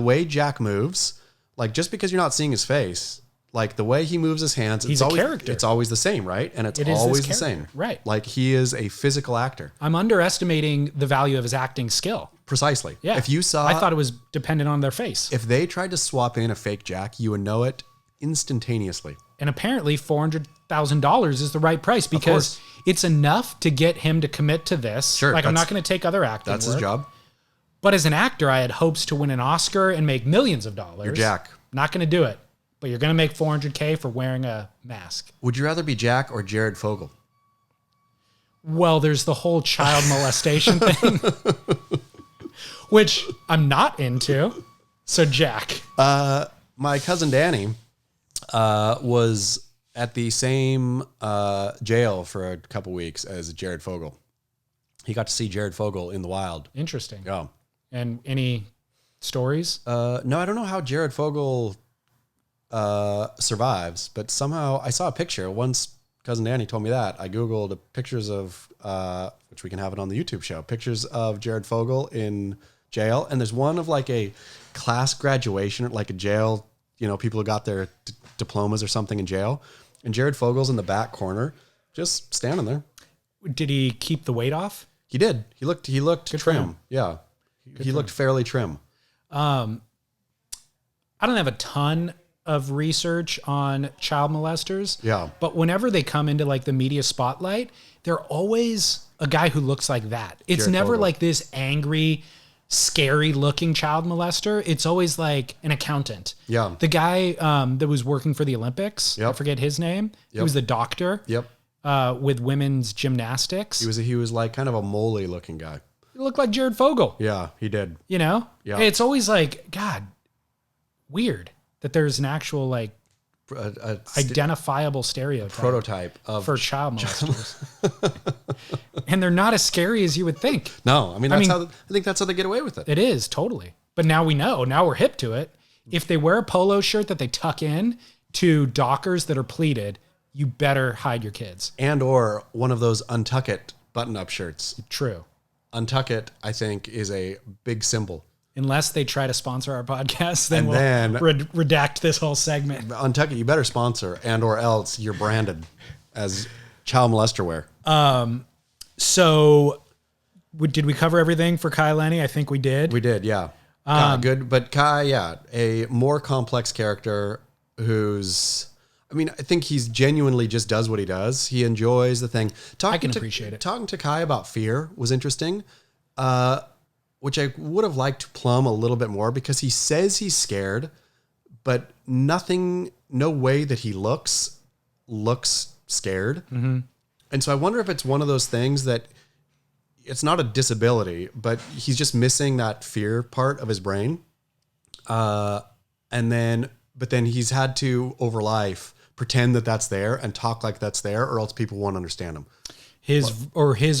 way Jack moves, like just because you're not seeing his face, like the way he moves his hands, he's a character. It's always the same, right? And it's always the same. Right. Like he is a physical actor. I'm underestimating the value of his acting skill. Precisely. Yeah. If you saw, I thought it was dependent on their face. If they tried to swap in a fake Jack, you would know it instantaneously. And apparently $400,000 is the right price because it's enough to get him to commit to this. Sure. Like I'm not going to take other acting That's work. his job. But as an actor, I had hopes to win an Oscar and make millions of dollars. You're Jack. Not going to do it. But you're going to make $400K for wearing a mask. Would you rather be Jack or Jared Fogle? Well, there's the whole child molestation thing, which I'm not into. So Jack. My cousin Danny was at the same jail for a couple weeks as Jared Fogle. He got to see Jared Fogle in the wild. Interesting. Yeah. And any stories? No, I don't know how Jared Fogle survives, but somehow I saw a picture. Once cousin Danny told me that. I Googled pictures of, which we can have it on the YouTube show, pictures of Jared Fogle in jail. And there's one of like a class graduation at like a jail, people who got their diplomas or something in jail. And Jared Fogle's in the back corner, just standing there. Did he keep the weight off? He did. He looked trim. Yeah. He looked fairly trim. I don't have a ton of research on child molesters. Yeah. But whenever they come into like the media spotlight, they're always a guy who looks like that. It's Jared never Fogle. like this angry, scary looking child molester. It's always like an accountant. Yeah. The guy that was working for the Olympics, I forget his name. He was the doctor. Yep. With women's gymnastics. He was like kind of a moly looking guy. He looked like Jared Fogle. Yeah, he did. Yeah. It's always like, God, weird that there's an actual like identifiable stereotype prototype for child molesters. And they're not as scary as you would think. No, I think that's how they get away with it. It is totally. But now we know, now we're hip to it. If they wear a polo shirt that they tuck in to dockers that are pleated, you better hide your kids. And or one of those untuck it button-up shirts. True. Untuck it, I think, is a big symbol. Unless they try to sponsor our podcast, then And we'll then- redact this whole segment. Untuck it, you better sponsor, and or else you're branded as child molester wear. So did we cover everything for Kai Lenny? I think we did. We did, yeah. Kai, good. But Kai, yeah, a more complex character who's... I think he's genuinely just does what he does. He enjoys the thing. I can appreciate it. Talking to Kai about fear was interesting, which I would have liked to plumb a little bit more because he says he's scared, but no way that he looks scared. Mm-hmm. And so I wonder if it's one of those things that it's not a disability, but he's just missing that fear part of his brain. But then he's had to, over life, pretend that that's there and talk like that's there, or else people won't understand him. His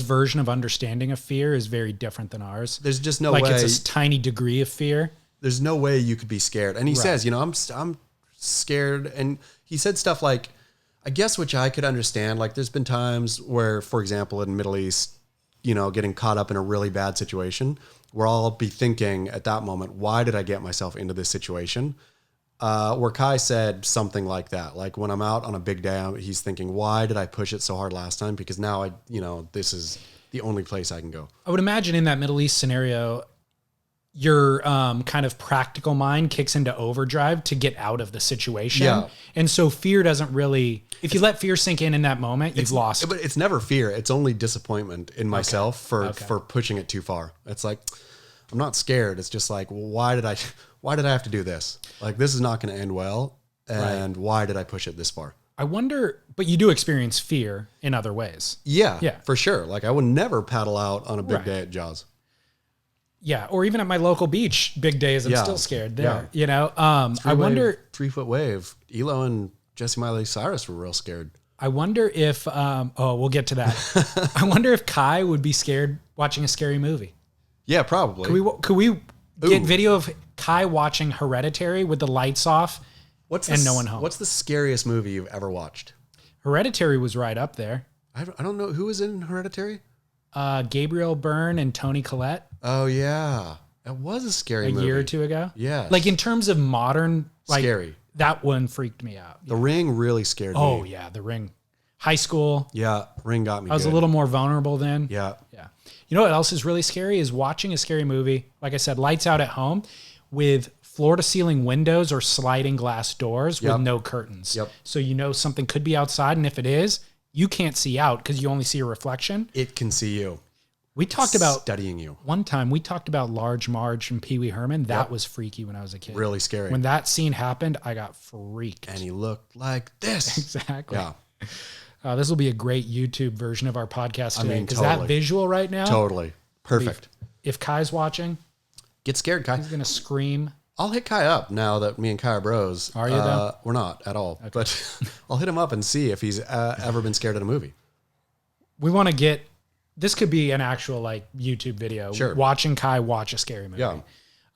version of understanding of fear is very different than ours. There's just no way. way. It's a tiny degree of fear. There's no way you could be scared. And he says, I'm scared. And he said stuff like, I guess, which I could understand. Like there's been times where, for example, in the Middle East, getting caught up in a really bad situation, where I'll be thinking at that moment, why did I get myself into this situation? Where Kai said something like that. Like when I'm out on a big day, he's thinking, why did I push it so hard last time? Because now this is the only place I can go. I would imagine in that Middle East scenario, your kind of practical mind kicks into overdrive to get out of the situation. Yeah. And so fear doesn't really, if you let fear sink in that moment, you've lost. But it's never fear. It's only disappointment in myself for pushing it too far. It's like, I'm not scared. It's just like, well, why did I have to do this? Like, this is not going to end well. And why did I push it this far? I wonder, but you do experience fear in other ways. Yeah, for sure. Like I would never paddle out on a big day at Jaws. Yeah. Or even at my local beach, big days, I'm still scared there, I wonder 3-foot wave. Elo and Jesse Miley Cyrus were real scared. I wonder if, we'll get to that. I wonder if Kai would be scared watching a scary movie. Yeah, probably. Could we get video of Kai watching Hereditary with the lights off no one home? What's the scariest movie you've ever watched? Hereditary was right up there. I don't know. Who was in Hereditary? Gabriel Byrne and Toni Collette. Oh, yeah. That was a scary movie. A year or two ago? Yeah. Like in terms of modern... Scary. That one freaked me out. The Ring really scared me. Oh, yeah. The Ring. High school. Yeah. Ring got me I was a little more vulnerable then. Yeah. Yeah. You know what else is really scary is watching a scary movie, like I said, lights out at home with floor-to-ceiling windows or sliding glass doors with no curtains. Yep. So something could be outside, and if it is, you can't see out because you only see a reflection. It can see you. We talked about... studying you. One time, we talked about Large Marge and Pee Wee Herman. That was freaky when I was a kid. Really scary. When that scene happened, I got freaked. And he looked like this. Exactly. Yeah. This will be a great YouTube version of our podcast today. Because totally. that visual right now... Totally. Perfect. If Kai's watching... Get scared, Kai. He's going to scream... I'll hit Kai up now that me and Kai are bros. Are you though? We're not at all. Okay. But I'll hit him up and see if he's ever been scared at a movie. We want to get this could be an actual like YouTube video. Sure. Watching Kai watch a scary movie. Yeah.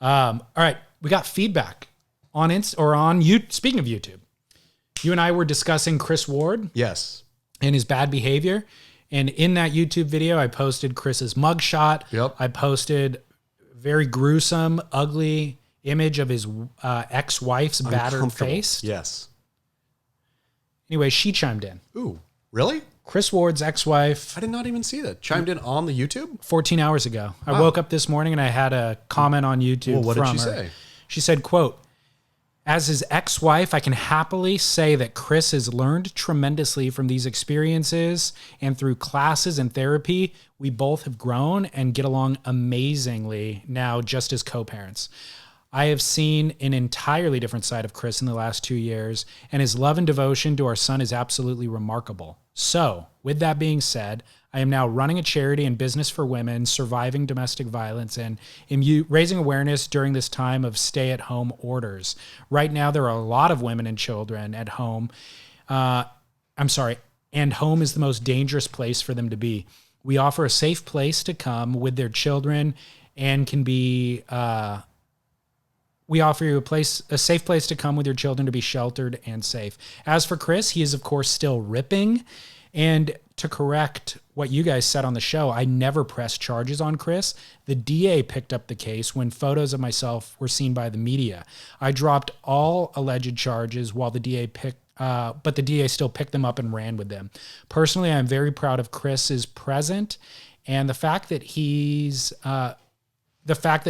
All right. We got feedback on YouTube. Speaking of YouTube, you and I were discussing Chris Ward. Yes. And his bad behavior. And in that YouTube video, I posted Chris's mugshot. Yep. I posted very gruesome, ugly image of his ex-wife's battered face. Yes. Anyway, she chimed in. Ooh, really? Chris Ward's ex-wife. I did not even see that. Chimed in on the YouTube? 14 hours ago. I woke up this morning and I had a comment on YouTube Well, what from did she her. say? She said, quote, "As his ex-wife, I can happily say that Chris has learned tremendously from these experiences, and through classes and therapy, we both have grown and get along amazingly now just as co-parents. I have seen an entirely different side of Chris in the last 2 years, and his love and devotion to our son is absolutely remarkable. So, with that being said, I am now running a charity and business for women surviving domestic violence and am raising awareness during this time of stay-at-home orders. Right now, there are a lot of women and children at home. And home is the most dangerous place for them to be. We offer a safe place to come with their children and can be... we offer you a safe place to come with your children to be sheltered and safe. As for Chris, he is, of course, still ripping. And to correct what you guys said on the show, I never pressed charges on Chris. The DA picked up the case when photos of myself were seen by the media. I dropped all alleged charges while the DA but the DA still picked them up and ran with them. Personally, I'm very proud of Chris's present and the fact that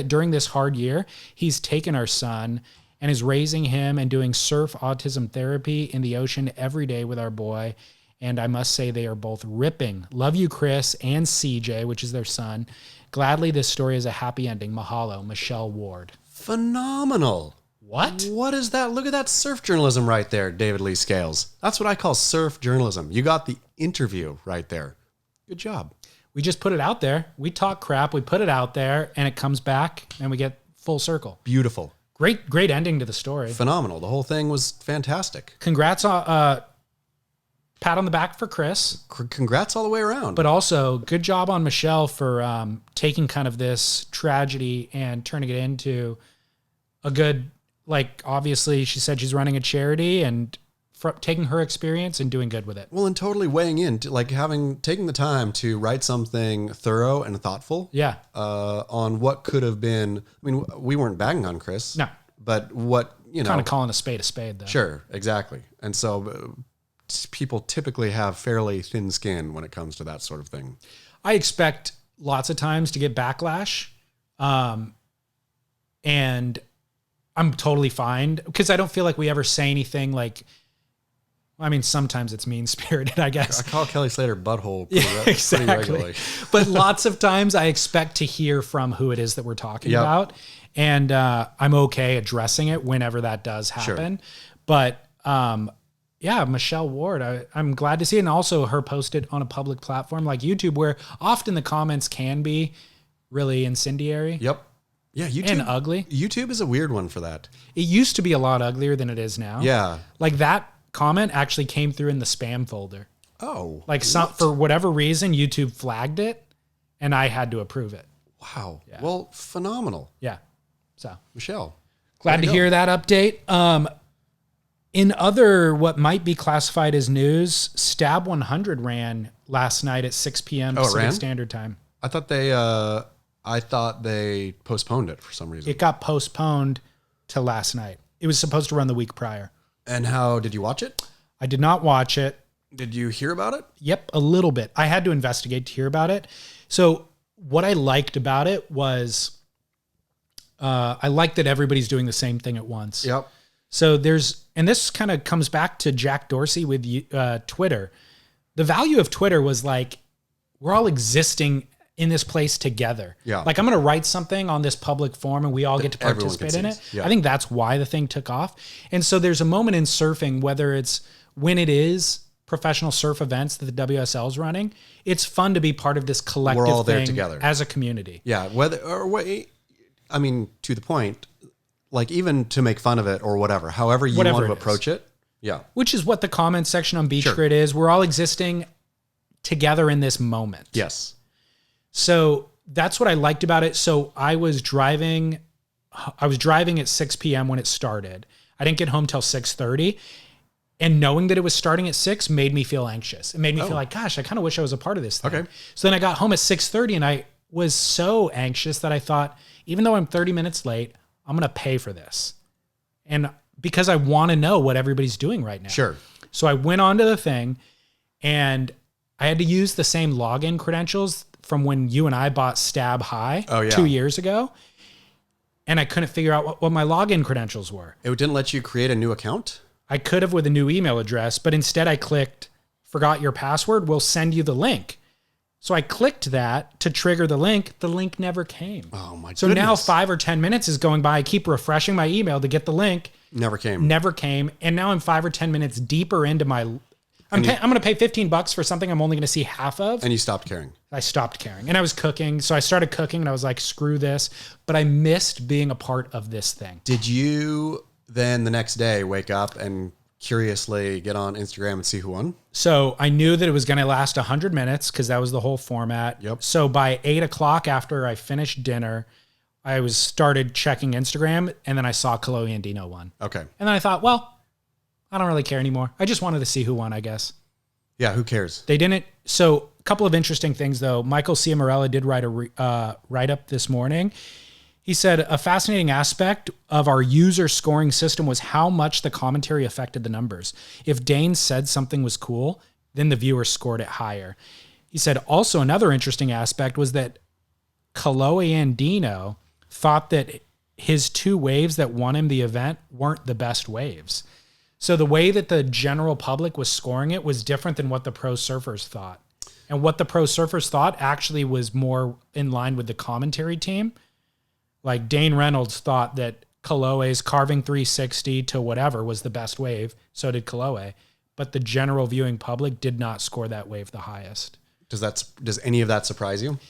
during this hard year, he's taken our son and is raising him and doing surf autism therapy in the ocean every day with our boy. And I must say they are both ripping. Love you, Chris and CJ, which is their son. Gladly, this story is a happy ending. Mahalo, Michelle Ward." Phenomenal. What? What is that? Look at that surf journalism right there, David Lee Scales. That's what I call surf journalism. You got the interview right there. Good job. We just put it out there. We talk crap. We put it out there and it comes back and we get full circle. Beautiful. Great ending to the story. Phenomenal. The whole thing was fantastic. Congrats on, pat on the back for Chris. Congrats all the way around. But also good job on Michelle for taking kind of this tragedy and turning it into a good, like, obviously she said she's running a charity and taking her experience and doing good with it. Well, and totally weighing in, like taking the time to write something thorough and thoughtful. Yeah. On what could have been. I mean, we weren't bagging on Chris. No. But what, kind of calling a spade, though. Sure, exactly. And so people typically have fairly thin skin when it comes to that sort of thing. I expect lots of times to get backlash. And I'm totally fine because I don't feel like we ever say anything like, I mean, sometimes it's mean-spirited, I guess. I call Kelly Slater butthole exactly. pretty regularly. But lots of times I expect to hear from who it is that we're talking about. And I'm okay addressing it whenever that does happen. Sure. But yeah, Michelle Ward, I'm glad to see it. And also her posted on a public platform like YouTube where often the comments can be really incendiary. Yep. Yeah, YouTube. And ugly. YouTube is a weird one for that. It used to be a lot uglier than it is now. Yeah. Like that comment actually came through in the spam folder. Oh. Like for whatever reason, YouTube flagged it and I had to approve it. Wow. Yeah. Well, phenomenal. Yeah. So Michelle. Glad to hear that update. In other, what might be classified as news, Stab 100 ran last night at 6 p.m. Pacific Standard Time. I thought they postponed it for some reason. It got postponed to last night. It was supposed to run the week prior. And how did you watch it? I did not watch it. Did you hear about it? Yep, a little bit. I had to investigate to hear about it. So what I liked about it was I liked that everybody's doing the same thing at once. Yep. So and this kind of comes back to Jack Dorsey with Twitter. The value of Twitter was like, we're all existing in this place together. Yeah. Like I'm going to write something on this public forum and we all get to participate in it. Yeah. I think that's why the thing took off. And so there's a moment in surfing, whether it's when it is professional surf events that the WSL is running, it's fun to be part of this collective We're all thing there together as a community. Yeah. I mean, to the point, like even to make fun of it or whatever, however you want to approach it. Yeah. Which is what the comment section on Beach Grid is. We're all existing together in this moment. Yes. So that's what I liked about it. So I was driving at 6 p.m. when it started. I didn't get home till 6:30. And knowing that it was starting at 6 made me feel anxious. It made me feel like, gosh, I kind of wish I was a part of this thing. Okay. So then I got home at 6:30 and I was so anxious that I thought, even though I'm 30 minutes late, I'm going to pay for this. And because I want to know what everybody's doing right now. Sure. So I went onto the thing and I had to use the same login credentials from when you and I bought Stab High 2 years ago. And I couldn't figure out what my login credentials were. It didn't let you create a new account? I could have with a new email address, but instead I clicked, forgot your password, we'll send you the link. So I clicked that to trigger the link. The link never came. Oh my goodness. So now 5 or 10 minutes is going by. I keep refreshing my email to get the link. Never came. Never came. And now I'm 5 or 10 minutes deeper into my, I'm going to pay $15 for something I'm only going to see half of. And you stopped caring. I stopped caring. And I was cooking. So I started cooking and I was like, screw this. But I missed being a part of this thing. Did you then the next day wake up and curiously get on Instagram and see who won? So I knew that it was going to last 100 minutes because that was the whole format. Yep. So by 8 o'clock after I finished dinner, I started checking Instagram and then I saw Chloe and Dino won. Okay. And then I thought, well, I don't really care anymore. I just wanted to see who won, I guess. Yeah, who cares? They didn't. So a couple of interesting things though. Michael Ciamarella did write a write-up this morning. He said a fascinating aspect of our user scoring system was how much the commentary affected the numbers. If Dane said something was cool, then the viewers scored it higher. He said also another interesting aspect was that Chloe and Dino thought that his 2 waves that won him the event weren't the best waves. So the way that the general public was scoring it was different than what the pro surfers thought. And what the pro surfers thought actually was more in line with the commentary team. Like Dane Reynolds thought that Kaloe's carving 360 to whatever was the best wave. So did Kaloe. But the general viewing public did not score that wave the highest. Does any of that surprise you?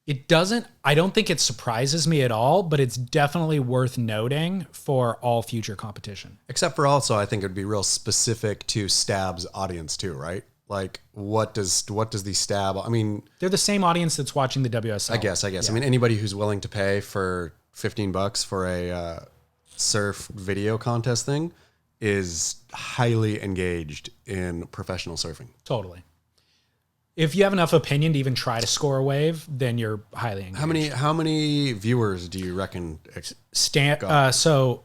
It doesn't. I don't think it surprises me at all, but it's definitely worth noting for all future competition. Except for also, I think it would be real specific to Stab's audience too, right? Like what does the Stab, I mean, they're the same audience that's watching the WSL. I guess. Yeah. I mean, anybody who's willing to pay for $15 for a surf video contest thing is highly engaged in professional surfing. Totally. If you have enough opinion to even try to score a wave, then you're highly engaged. How many viewers do you reckon? Sam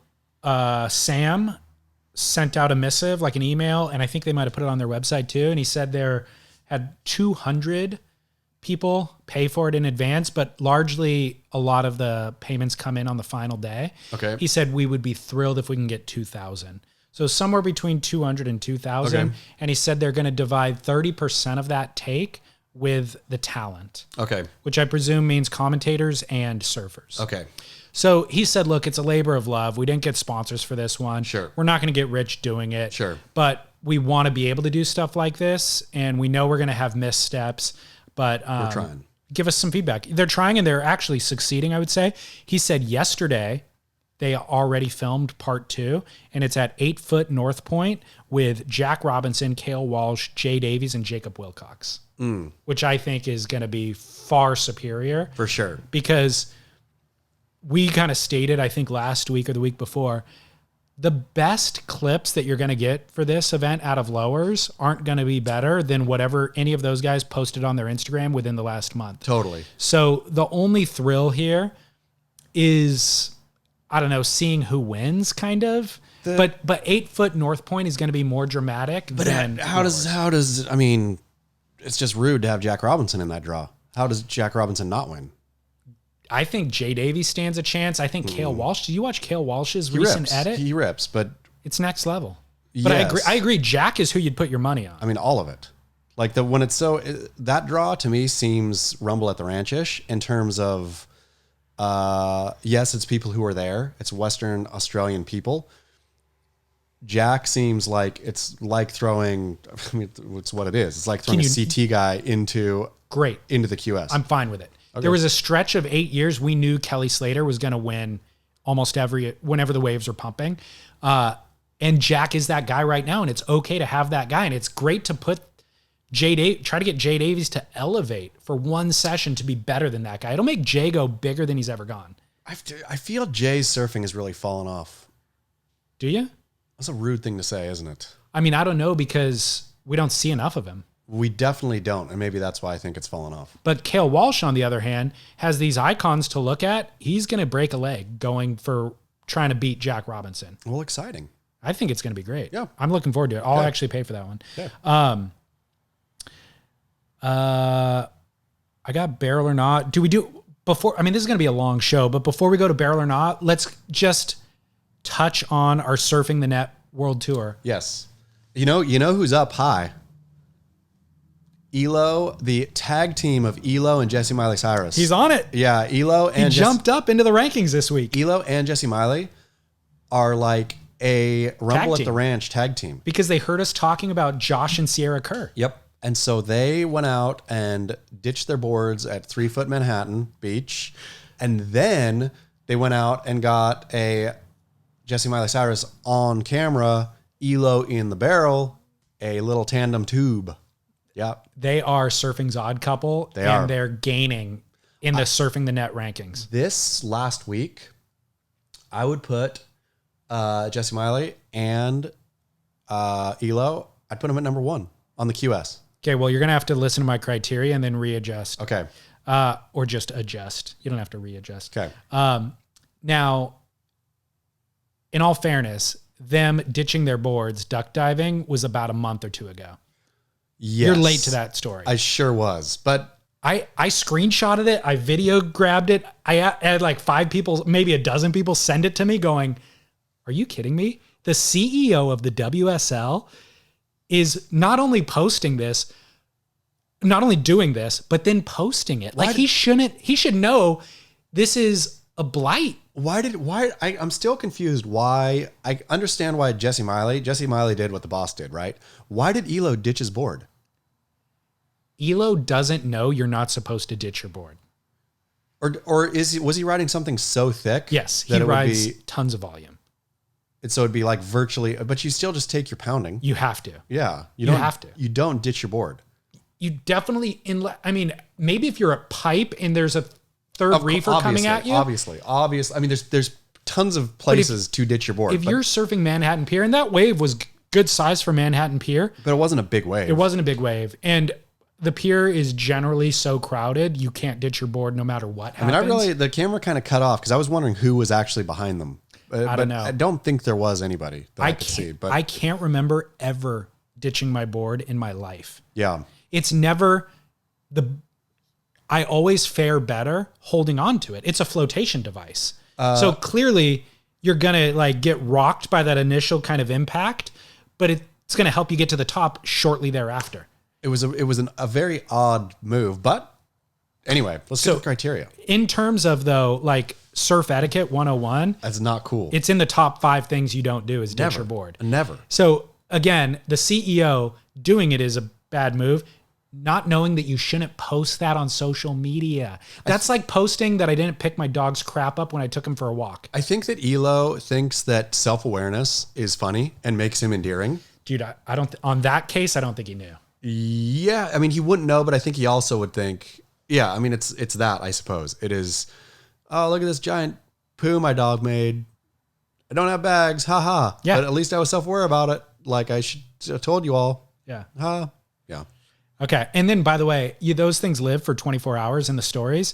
sent out a missive, like an email, and I think they might have put it on their website too. And he said there had 200 people pay for it in advance, but largely a lot of the payments come in on the final day. Okay. He said we would be thrilled if we can get 2,000. So somewhere between 200 and 2,000. Okay. And he said they're going to divide 30% of that take with the talent. Okay. Which I presume means commentators and surfers. Okay. So he said, look, it's a labor of love. We didn't get sponsors for this one. Sure. We're not going to get rich doing it. Sure. But we want to be able to do stuff like this. And we know we're going to have missteps. But we're trying. Give us some feedback. They're trying and they're actually succeeding, I would say. He said yesterday they already filmed part 2. And it's at 8 Foot North Point with Jack Robinson, Cale Walsh, Jay Davies, and Jacob Wilcox. Which I think is going to be far superior. For sure. Because we kind of stated, I think last week or the week before, the best clips that you're going to get for this event out of lowers aren't going to be better than whatever any of those guys posted on their Instagram within the last month. Totally. So the only thrill here is, I don't know, seeing who wins kind of. But 8 Foot North Point is going to be more dramatic than how does I mean, it's just rude to have Jack Robinson in that draw. How does Jack Robinson not win? I think Jay Davies stands a chance. I think Cale Walsh. Did you watch Cale Walsh's recent edit? He rips, but it's next level. But yes. I agree. Jack is who you'd put your money on. I mean, all of it. Like when it's that draw to me seems Rumble at the Ranch-ish in terms of, yes, it's people who are there. It's Western Australian people. Jack seems like it's like throwing, I mean, it's what it is. It's like throwing a CT guy into the QS. I'm fine with it. Okay. There was a stretch of 8 years we knew Kelly Slater was going to win almost whenever the waves are pumping. And Jack is that guy right now, and it's okay to have that guy. And it's great to put Try to get Jay Davies to elevate for one session to be better than that guy. It'll make Jay go bigger than he's ever gone. I feel Jay's surfing has really fallen off. Do you? That's a rude thing to say, isn't it? I mean, I don't know because we don't see enough of him. We definitely don't, and maybe that's why I think it's fallen off. But Cale Walsh, on the other hand, has these icons to look at. He's going to break a leg going for trying to beat Jack Robinson. Well, exciting. I think it's going to be great. Yeah. I'm looking forward to it. I'll actually pay for that one. Yeah. I got barrel or not. Do we do before? I mean, this is going to be a long show, but before we go to barrel or not, let's just touch on our Surfing the Net World Tour. Yes. You know who's up high? Elo, the tag team of Elo and Jesse Miley Cyrus. He's on it. Yeah, Elo and he jumped up into the rankings this week. Elo and Jesse Miley are like a Rumble at the Ranch tag team. Because they heard us talking about Josh and Sierra Kerr. Yep. And so they went out and ditched their boards at 3 Foot Manhattan Beach. And then they went out and got a Jesse Miley Cyrus on camera, Elo in the barrel, a little tandem tube. Yep. They are surfing's odd couple. They're gaining in the Surfing the Net rankings. This last week, I would put Jesse Miley and Elo, I'd put them at number 1 on the QS. Okay, well, you're going to have to listen to my criteria and then readjust. Okay. Or just adjust. You don't have to readjust. Okay. Now, in all fairness, them ditching their boards, duck diving, was about a month or 2 ago. Yes. You're late to that story. I sure was, but I screenshotted it. I video grabbed it. I had like 5 people, maybe a dozen people send it to me going, are you kidding me? The CEO of the WSL is not only posting this, not only doing this, but then posting it. Like he should know this is a blight. I'm still confused why. I understand why Jesse Miley did what the boss did, right? Why did Elo ditch his board? Elo doesn't know you're not supposed to ditch your board. Or was he riding something so thick? Yes, he rides tons of volume. So it'd be like virtually, but you still just take your pounding. You have to. Yeah. You have to. You don't ditch your board. You definitely, I mean, maybe if you're a pipe and there's a third reefer coming at you. Obviously. I mean, there's tons of places to ditch your board. If you're surfing Manhattan Pier, and that wave was good size for Manhattan Pier. But it wasn't a big wave. It wasn't a big wave. And the pier is generally so crowded, you can't ditch your board no matter what happens. I mean, the camera kind of cut off because I was wondering who was actually behind them. I don't know. I don't think there was anybody that I could see. But I can't remember ever ditching my board in my life. Yeah. It's never I always fare better holding on to it. It's a flotation device. So clearly you're going to like get rocked by that initial kind of impact, but it's going to help you get to the top shortly thereafter. It was a very odd move, but anyway, let's get the criteria. In terms of though, like surf etiquette 101, that's not cool. It's in the top 5 things you don't do is ditch your board. Never. So again, the CEO doing it is a bad move. Not knowing that you shouldn't post that on social media. That's like posting that I didn't pick my dog's crap up when I took him for a walk. I think that Elo thinks that self-awareness is funny and makes him endearing. Dude, I don't, on that case, I don't think he knew. Yeah. I mean, he wouldn't know, but I think he also would think, yeah, I mean, it's that, I suppose. It is, oh, look at this giant poo my dog made. I don't have bags. Ha ha. Yeah. But at least I was self-aware about it. Like I should have told you all. Yeah. Ha. Yeah. Okay. And then, by the way, those things live for 24 hours in the stories.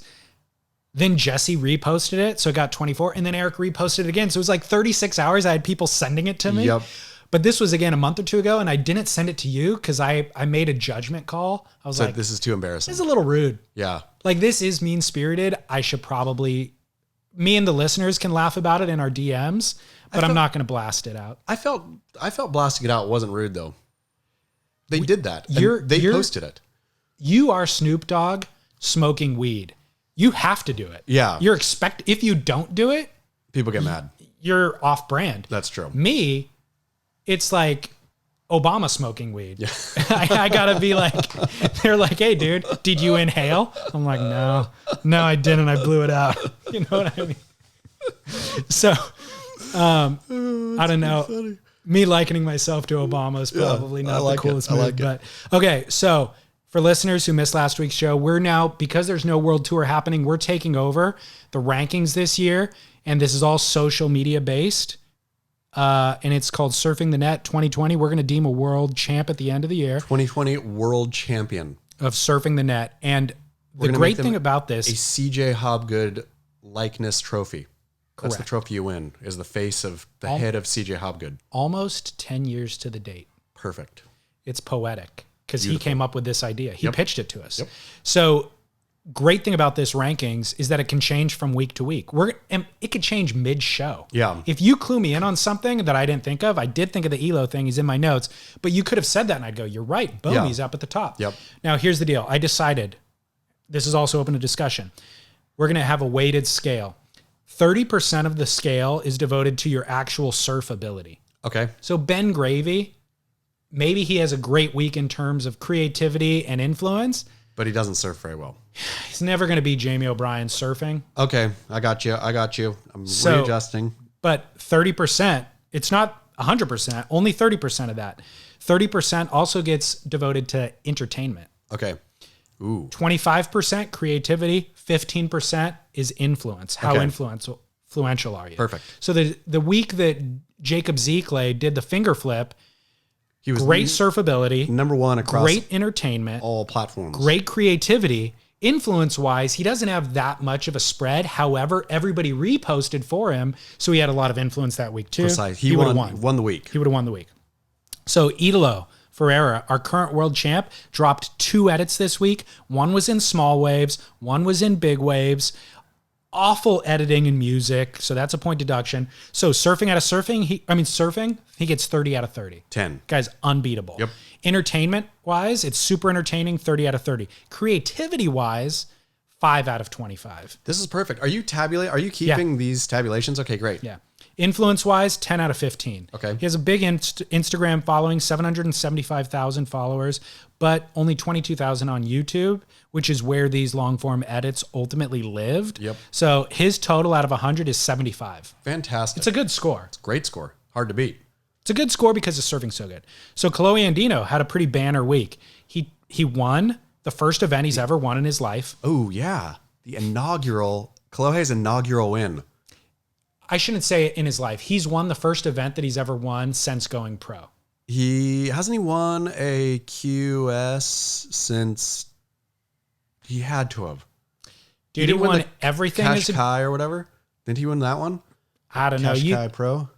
Then Jesse reposted it. So it got 24. And then Eric reposted it again. So it was like 36 hours. I had people sending it to me. Yep. But this was, again, a month or 2 ago. And I didn't send it to you because I made a judgment call. I was like, this is too embarrassing. This is a little rude. Yeah. Like, this is mean-spirited. I should probably, me and the listeners can laugh about it in our DMs, but I'm not going to blast it out. I felt blasting it out wasn't rude, though. They did that. They posted it. You are Snoop Dogg smoking weed. You have to do it. Yeah. If you don't do it, people get mad. You're off brand. That's true. Me, it's like Obama smoking weed. Yeah. I gotta be like, they're like, hey dude, did you inhale? I'm like, no, I didn't. I blew it out. You know what I mean? So, I don't know. Funny. Me likening myself to Obama is probably not the coolest move. But okay, so for listeners who missed last week's show, we're now, because there's no world tour happening, we're taking over the rankings this year, and this is all social media based. And it's called Surfing the Net 2020. We're going to deem a world champ at the end of the year. 2020 world champion of Surfing the Net. And the great thing about this, a CJ Hobgood likeness trophy. Correct. That's the trophy you win, is the face of the head of CJ Hobgood. Almost 10 years to the date. Perfect. It's poetic because he came up with this idea. He pitched it to us. Yep. So great thing about this rankings is that it can change from week to week. And it could change mid-show. Yeah. If you clue me in on something that I didn't think of, I did think of the Elo thing. He's in my notes. But you could have said that and I'd go, you're right. Boom, he's up at the top. Yep. Now, here's the deal. I decided, this is also open to discussion. We're going to have a weighted scale. 30% of the scale is devoted to your actual surf ability. Okay. So Ben Gravy, maybe he has a great week in terms of creativity and influence. But he doesn't surf very well. He's never going to be Jamie O'Brien surfing. Okay. I got you. I'm readjusting. But 30%, it's not 100%, only 30% of that. 30% also gets devoted to entertainment. Okay. Ooh. 25% creativity, 15% is influence. How influential are you? Perfect. So the week that Jacob Zekle did the finger flip, he was great surf ability, number one across great entertainment, all platforms, great creativity. Influence-wise, he doesn't have that much of a spread. However, everybody reposted for him, so he had a lot of influence that week too. Precise. He won the week. He would have won the week. So Idolo Ferreira, our current world champ, dropped 2 edits this week. One was in small waves, one was in big waves. Awful editing and music, so that's a point deduction. So surfing, he gets 30 out of 30. 10. Guy's unbeatable. Yep. Entertainment-wise, it's super entertaining, 30 out of 30. Creativity-wise, 5 out of 25. This is perfect. Are you keeping these tabulations? Okay, great. Yeah. Influence-wise, 10 out of 15. Okay. He has a big Instagram following, 775,000 followers, but only 22,000 on YouTube, which is where these long-form edits ultimately lived. Yep. So his total out of 100 is 75. Fantastic. It's a good score. It's a great score. Hard to beat. It's a good score because it's surfing so good. So Chloe Andino had a pretty banner week. He won the first event he's ever won in his life. Oh, yeah. Chloe's inaugural win. I shouldn't say it in his life. He's won the first event that he's ever won since going pro. He won a QS since he had to have. Dude, he won everything. Cash Kai or whatever. Didn't he win that one? I don't know. Cash Kai Pro?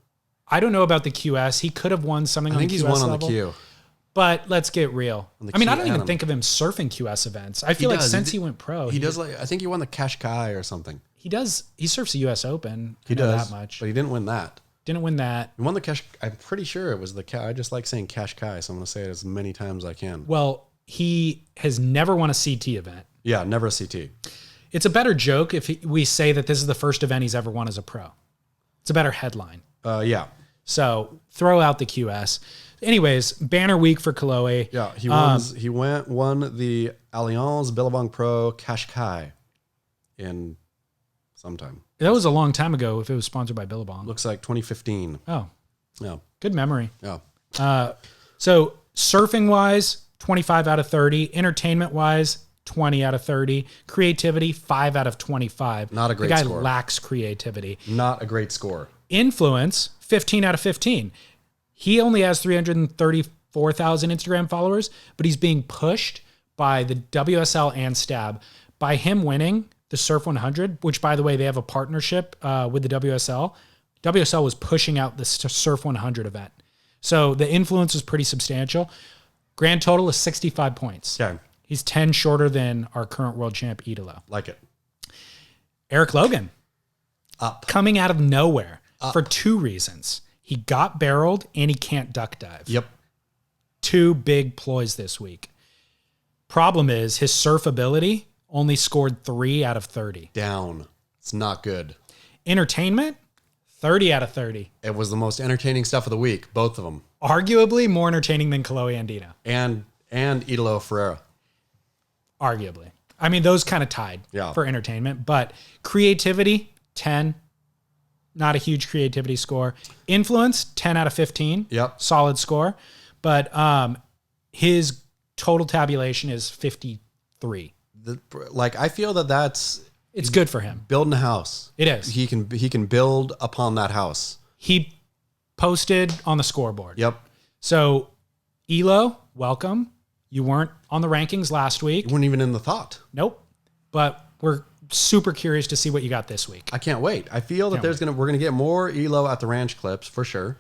I don't know about the QS. He could have won something on the QS level. I think he's won on the Q. But let's get real. I mean, I don't even think of him surfing QS events. I feel like since he went pro. He does. I think he won the Cash Kai or something. He does. He surfs the U.S. Open. He does that much, but he didn't win that. Didn't win that. He won the Cash. I'm pretty sure it was the. I just like saying Cash Kai, so I'm going to say it as many times as I can. Well, he has never won a CT event. Yeah, never a CT. It's a better joke if we say that this is the first event he's ever won as a pro. It's a better headline. Yeah. So throw out the QS. Anyways, banner week for Kolohe. Yeah, he won the Allianz Billabong Pro Cash Kai in sometime. That was a long time ago if it was sponsored by Billabong. Looks like 2015. Oh. Yeah. Good memory. Yeah. So surfing wise, 25 out of 30. Entertainment wise, 20 out of 30. Creativity, 5 out of 25. Not a great score. The score. guy lacks creativity. Not a great score. Influence, 15 out of 15. He only has 334,000 Instagram followers, but he's being pushed by the WSL and Stab. By him winning the Surf 100, which, by the way, they have a partnership with the WSL. WSL was pushing out the Surf 100 event. So the influence is pretty substantial. Grand total is 65 points. Yeah. He's 10 shorter than our current world champ, Idolo. Like it. Eric Logan. Up. Coming out of nowhere for 2 reasons. He got barreled and he can't duck dive. Yep. 2 big ploys this week. Problem is his surf ability only scored 3 out of 30. Down. It's not good. Entertainment, 30 out of 30. It was the most entertaining stuff of the week, both of them. Arguably more entertaining than Chloe Andino. And Idolo Ferreira. Arguably. I mean, those kind of tied for entertainment, but creativity, 10. not a huge creativity score. Influence, 10 out of 15. Yep. Solid score. But his total tabulation is 53. I feel that's It's good for him. building a house. It is. He can build upon that house. He posted on the scoreboard. Yep. So, Elo, welcome. You weren't on the rankings last week. You weren't even in the thought. Nope. But we're super curious to see what you got this week. I can't wait. I feel that we're gonna get more Elo at the ranch clips for sure.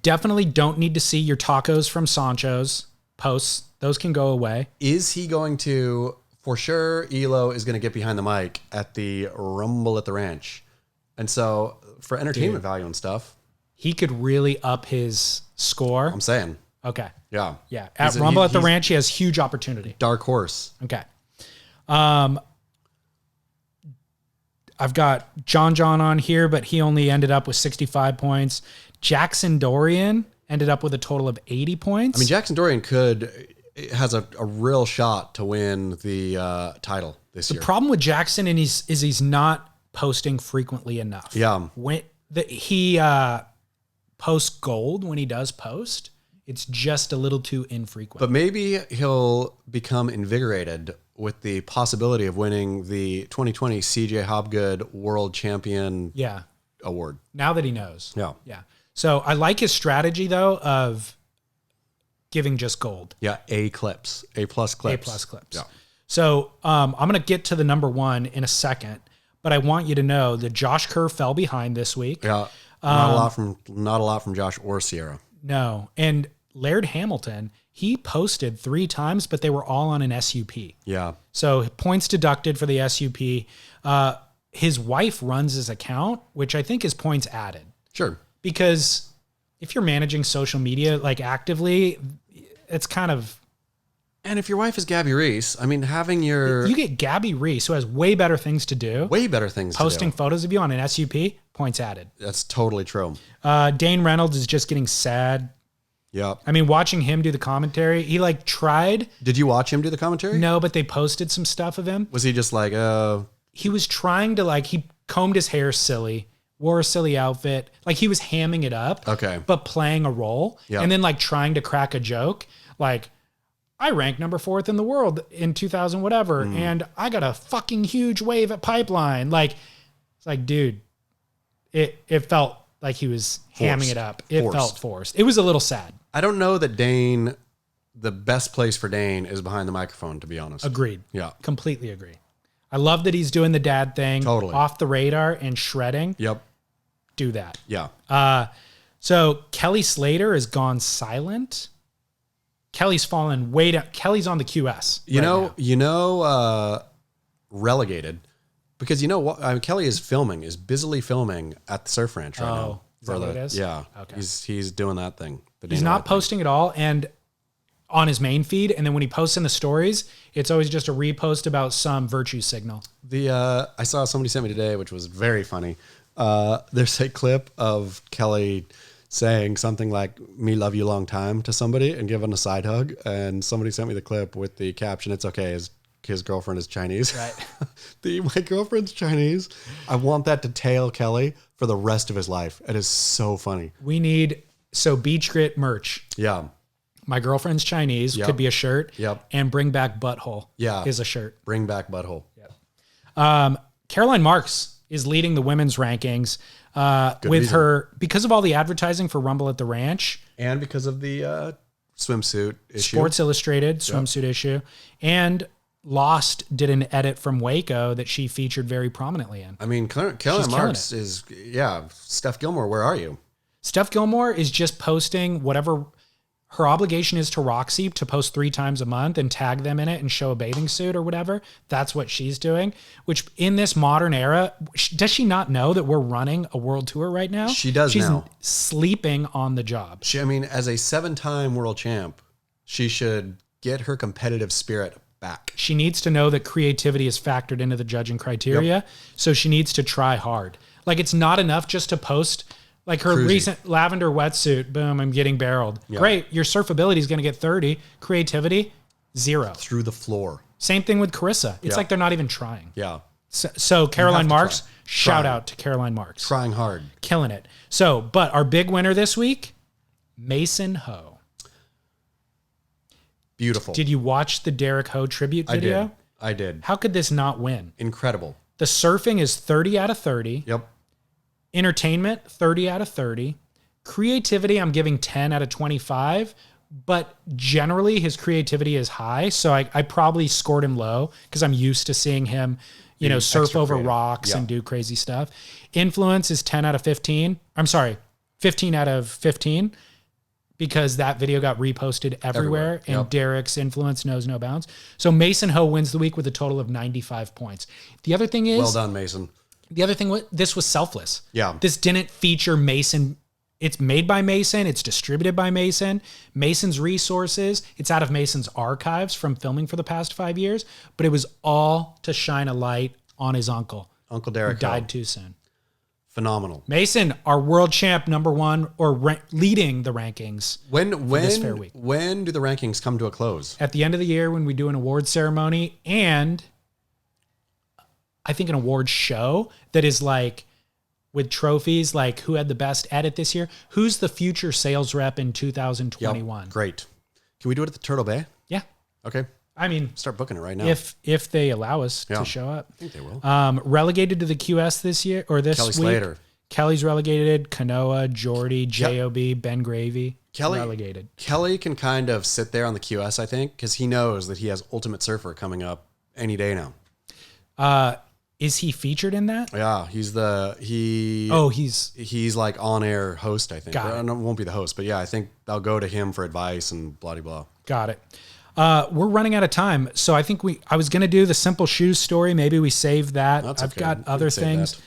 Definitely don't need to see your tacos from Sancho's posts. Those can go away. Is he going to, for sure, Elo is going to get behind the mic at the Rumble at the Ranch. And so for entertainment value and stuff. He could really up his score. I'm saying. Okay. Yeah. Yeah. At Rumble at the Ranch, he has huge opportunity. Dark horse. Okay. I've got John on here, but he only ended up with 65 points. Jackson Dorian ended up with a total of 80 points. I mean, Jackson Dorian has a real shot to win the title this year. The problem with Jackson is he's not posting frequently enough. Yeah. When he posts gold when he does post, it's just a little too infrequent. But maybe he'll become invigorated with the possibility of winning the 2020 CJ Hobgood World Champion Award. Now that he knows. Yeah. Yeah. So I like his strategy, though, of giving just gold. Yeah, A plus clips. Yeah. So I'm going to get to the number one in a second, but I want you to know that Josh Kerr fell behind this week. Yeah, not a lot from Josh or Sierra. No, and Laird Hamilton, he posted 3 times, but they were all on an SUP. Yeah. So points deducted for the SUP. His wife runs his account, which I think is points added. Sure. Because if you're managing social media like actively, it's kind of... And if your wife is Gabby Reese, I mean, having You get Gabby Reese, who has way better things to do. Posting photos of you on an SUP, points added. That's totally true. Dane Reynolds is just getting sad. Yeah. I mean, watching him do the commentary, he tried. Did you watch him do the commentary? No, but they posted some stuff of him. Was he just like, He was trying to he combed his hair silly, wore a silly outfit. He was hamming it up. Okay. But playing a role. Yeah. And then trying to crack a joke. I ranked number 4th in the world in 2000 whatever. And I got a fucking huge wave at Pipeline. It's dude, it felt like he was hamming it up. It felt forced. It was a little sad. I don't know that the best place for Dane is behind the microphone, to be honest. Agreed. Yeah. Completely agree. I love that he's doing the dad thing. Totally. Off the radar and shredding. Yep. Do that. Yeah. So Kelly Slater has gone silent. Kelly's fallen way down. Kelly's on the QS. Relegated. Because you know what? I mean, Kelly is busily filming at the Surf Ranch right now. Is that what it is? Yeah. Okay. He's doing that thing. He's not posting at all. And on his main feed, and then when he posts in the stories, it's always just a repost about some virtue signal. I saw somebody sent me today, which was very funny. There's a clip of Kelly saying something like "me love you long time" to somebody and giving a side hug, and somebody sent me the clip with the caption, "It's okay, his girlfriend is Chinese." Right. My girlfriend's Chinese. I want that to tail Kelly for the rest of his life. It is so funny. We need Beach Grit merch. Yeah. My girlfriend's Chinese could be a shirt. Yep. And Bring Back Butthole is a shirt. Bring back butthole. Yep. Caroline Marks is leading the women's rankings because of all the advertising for Rumble at the Ranch. And because of the swimsuit issue. Sports Illustrated swimsuit issue. And Lost did an edit from Waco that she featured very prominently in. I mean, Caroline Marks is, Steph Gilmore, where are you? Steph Gilmore is just posting whatever her obligation is to Roxy to post 3 times a month and tag them in it and show a bathing suit or whatever. That's what she's doing, which in this modern era, does she not know that we're running a world tour right now? She does now. She's sleeping on the job. As a 7-time world champ, she should get her competitive spirit back. She needs to know that creativity is factored into the judging criteria. So she needs to try hard. It's not enough just to post her recent lavender wetsuit. Boom, I'm getting barreled. Yeah. Great. Your surfability is going to get 30. Creativity, 0. Through the floor. Same thing with Carissa. It's like they're not even trying. Yeah. So Caroline Marks, try. shout Trying. out to Caroline Marks. Trying hard. Killing it. So, but our big winner this week, Mason Ho. Beautiful. Did you watch the Derek Ho tribute video? I did. How could this not win? Incredible. The surfing is 30 out of 30. Yep. Entertainment, 30 out of 30. Creativity, I'm giving 10 out of 25. But generally, his creativity is high. So I probably scored him low because I'm used to seeing him, surf extra over creative. rocks Yeah. and do crazy stuff. Influence is 10 out of 15. I'm sorry, 15 out of 15 because that video got reposted everywhere. And Yep. Derek's influence knows no bounds. So Mason Ho wins the week with a total of 95 points. The other thing is, Well done, Mason. this was selfless. Yeah. This didn't feature Mason. It's made by Mason. It's distributed by Mason. Mason's resources. It's out of Mason's archives from filming for the past 5 years. But it was all to shine a light on his uncle, Uncle who Derek died too soon. Phenomenal. Mason, our world champ, number one, or leading the rankings When fair week. when do the rankings come to a close? at the end of the year when we do an award ceremony, and I think an award show that is like with trophies, like who had the best edit this year, who's the future sales rep in 2021. Yep. Great. Can we do it at the Turtle Bay? Yeah, Okay. I mean, Start booking it right now. if they allow us Yeah. to show up. I think they will. Relegated to the QS this year or this Kelly week. Slater. Kelly's relegated. Kanoa, Jordy, Job, Ben Gravy. Kelly relegated. Kelly can kind of sit there on the QS, I think, because he knows that he has Ultimate Surfer coming up any day now. Is he featured in that? Yeah, he's He's like on air host, I think. Got it. Or, no, won't be the host, but yeah, I think they'll go to him for advice and blah blah. got it. We're running out of time, so I think I was going to do the simple shoes story. Maybe we save that. That's I've okay. got We other can save things. that.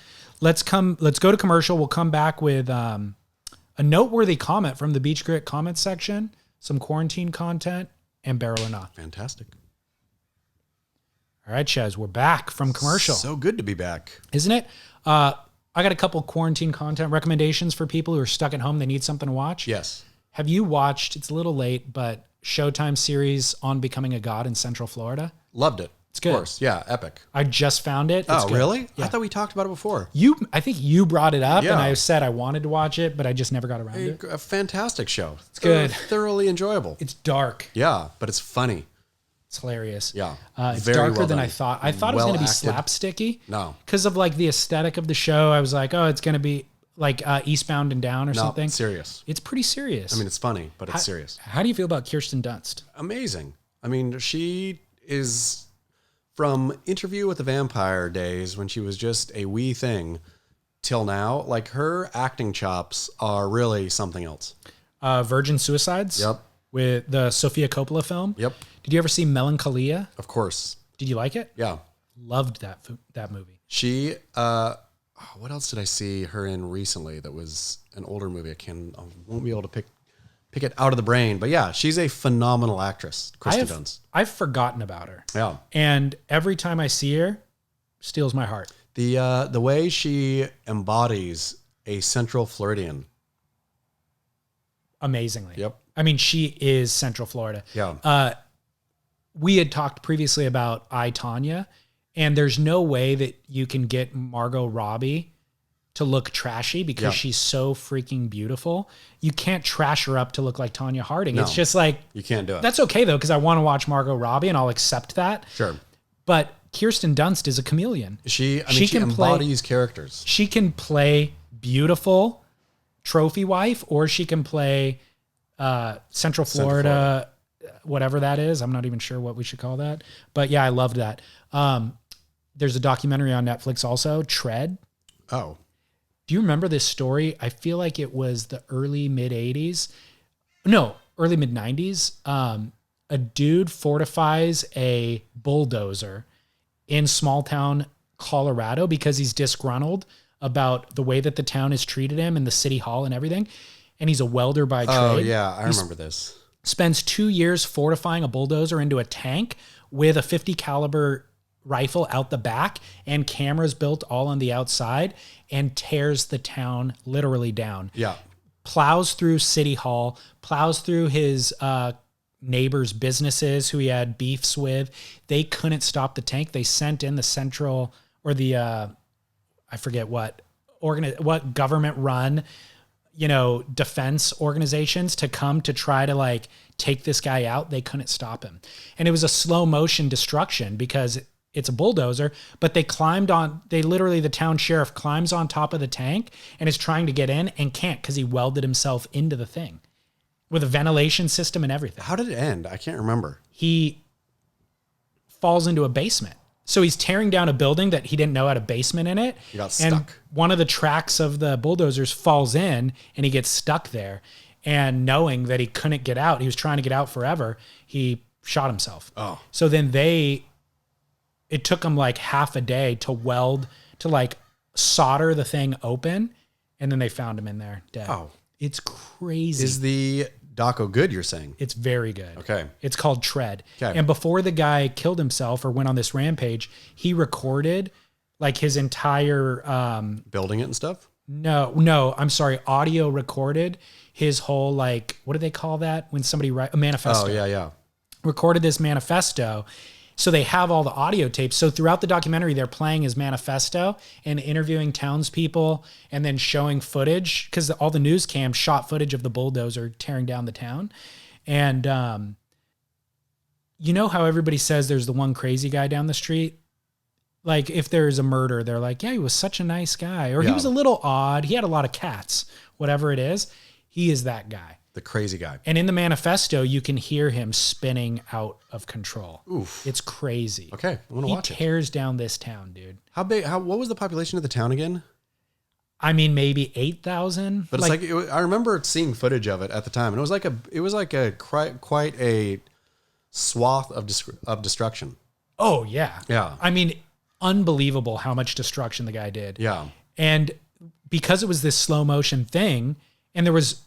Let's go to commercial. We'll come back with a noteworthy comment from the Beach Grit comment section, some quarantine content, and Barrel or Not. Fantastic. All right, Chaz, we're back from commercial. So good to be back. Isn't it? I got a couple quarantine content recommendations for people who are stuck at home. They need something to watch. Yes. Have you watched, it's a little late, but Showtime series on becoming a god in Central Florida? Loved it. It's good. Of course. Yeah, epic. I just found it. It's Oh, good. really? Yeah. I thought we talked about it before. I think you brought it up, Yeah. and I said I wanted to watch it, but I just never got around to it. A fantastic show. It's good. Thoroughly enjoyable. It's dark. Yeah, but it's funny. It's hilarious. Yeah. It's Very darker well than done. I thought. I thought it was Well going to be acted. slapsticky. No. Because of like the aesthetic of the show. I was like, oh, it's going to be like Eastbound and Down or No, something. it's serious. It's pretty serious. I mean, it's funny, but it's serious. How do you feel about Kirsten Dunst? Amazing. I mean, she is from Interview with the Vampire days when she was just a wee thing till now. Like her acting chops are really something else. Virgin Suicides? Yep. With the Sofia Coppola film? Yep. Did you ever see Melancholia? Of course. Did you like it? Yeah. Loved that movie. She, what else did I see her in recently that was an older movie? I won't be able to pick it out of the brain. But yeah, she's a phenomenal actress, Kristen Dunst. I've forgotten about her. Yeah. And every time I see her, steals my heart. The way she embodies a Central Floridian. Amazingly. Yep. I mean, she is Central Florida. Yeah. We had talked previously about I, Tonya, and there's no way that you can get Margot Robbie to look trashy because Yeah. she's so freaking beautiful. You can't trash her up to look like Tonya Harding. No. It's just like, You can't do it. that's okay though, because I want to watch Margot Robbie and I'll accept that. Sure. But Kirsten Dunst is a chameleon. She can embodies characters. She can play beautiful trophy wife, or she can play Central Florida, whatever that is. I'm not even sure what we should call that. But yeah, I loved that. There's a documentary on Netflix also, Tread. Oh. Do you remember this story? I feel like it was the early mid 80s. No, early mid 90s. A dude fortifies a bulldozer in small town Colorado because he's disgruntled about the way that the town has treated him and the city hall and everything. And he's a welder by trade. Oh yeah, I remember this. Spends 2 years fortifying a bulldozer into a tank with a 50 caliber rifle out the back and cameras built all on the outside, and tears the town literally down. Yeah. Plows through City Hall, plows through his neighbors' businesses who he had beefs with. They couldn't stop the tank. They sent in the Central or the I forget what government run, defense organizations to come to try to like take this guy out. They couldn't stop him. And it was a slow motion destruction because it's a bulldozer, but the town sheriff climbs on top of the tank and is trying to get in and can't because he welded himself into the thing with a ventilation system and everything. How did it end? I can't remember. He falls into a basement. So he's tearing down a building that he didn't know had a basement in it. He got and stuck. One of the tracks of the bulldozers falls in and he gets stuck there. And knowing that he couldn't get out, he was trying to get out forever, he shot himself. Oh. So then it took him like half a day to solder the thing open. And then they found him in there dead. Oh. It's crazy. Is the doco good, you're saying? It's very good. Okay. It's called Tread. Okay. And before the guy killed himself or went on this rampage, he recorded like his entire building it and stuff? No, I'm sorry, audio recorded his whole what do they call that when somebody write a manifesto? Oh, yeah. Recorded this manifesto. So they have all the audio tapes. So throughout the documentary, they're playing his manifesto and interviewing townspeople and then showing footage because all the news cams shot footage of the bulldozer tearing down the town. And you know how everybody says there's the one crazy guy down the street? Like if there's a murder, they're like, yeah, he was such a nice guy. Or he was a little odd. He had a lot of cats, whatever it is. He is that guy. The crazy guy. And in the manifesto, you can hear him spinning out of control. Oof. It's crazy. Okay, I'm going to watch it. He tears down this town, dude. How big? What was the population of the town again? I mean, maybe 8,000. But it's I remember seeing footage of it at the time, and it was like quite a swath of destruction. Oh yeah. Yeah. I mean, unbelievable how much destruction the guy did. Yeah. And because it was this slow motion thing, and there was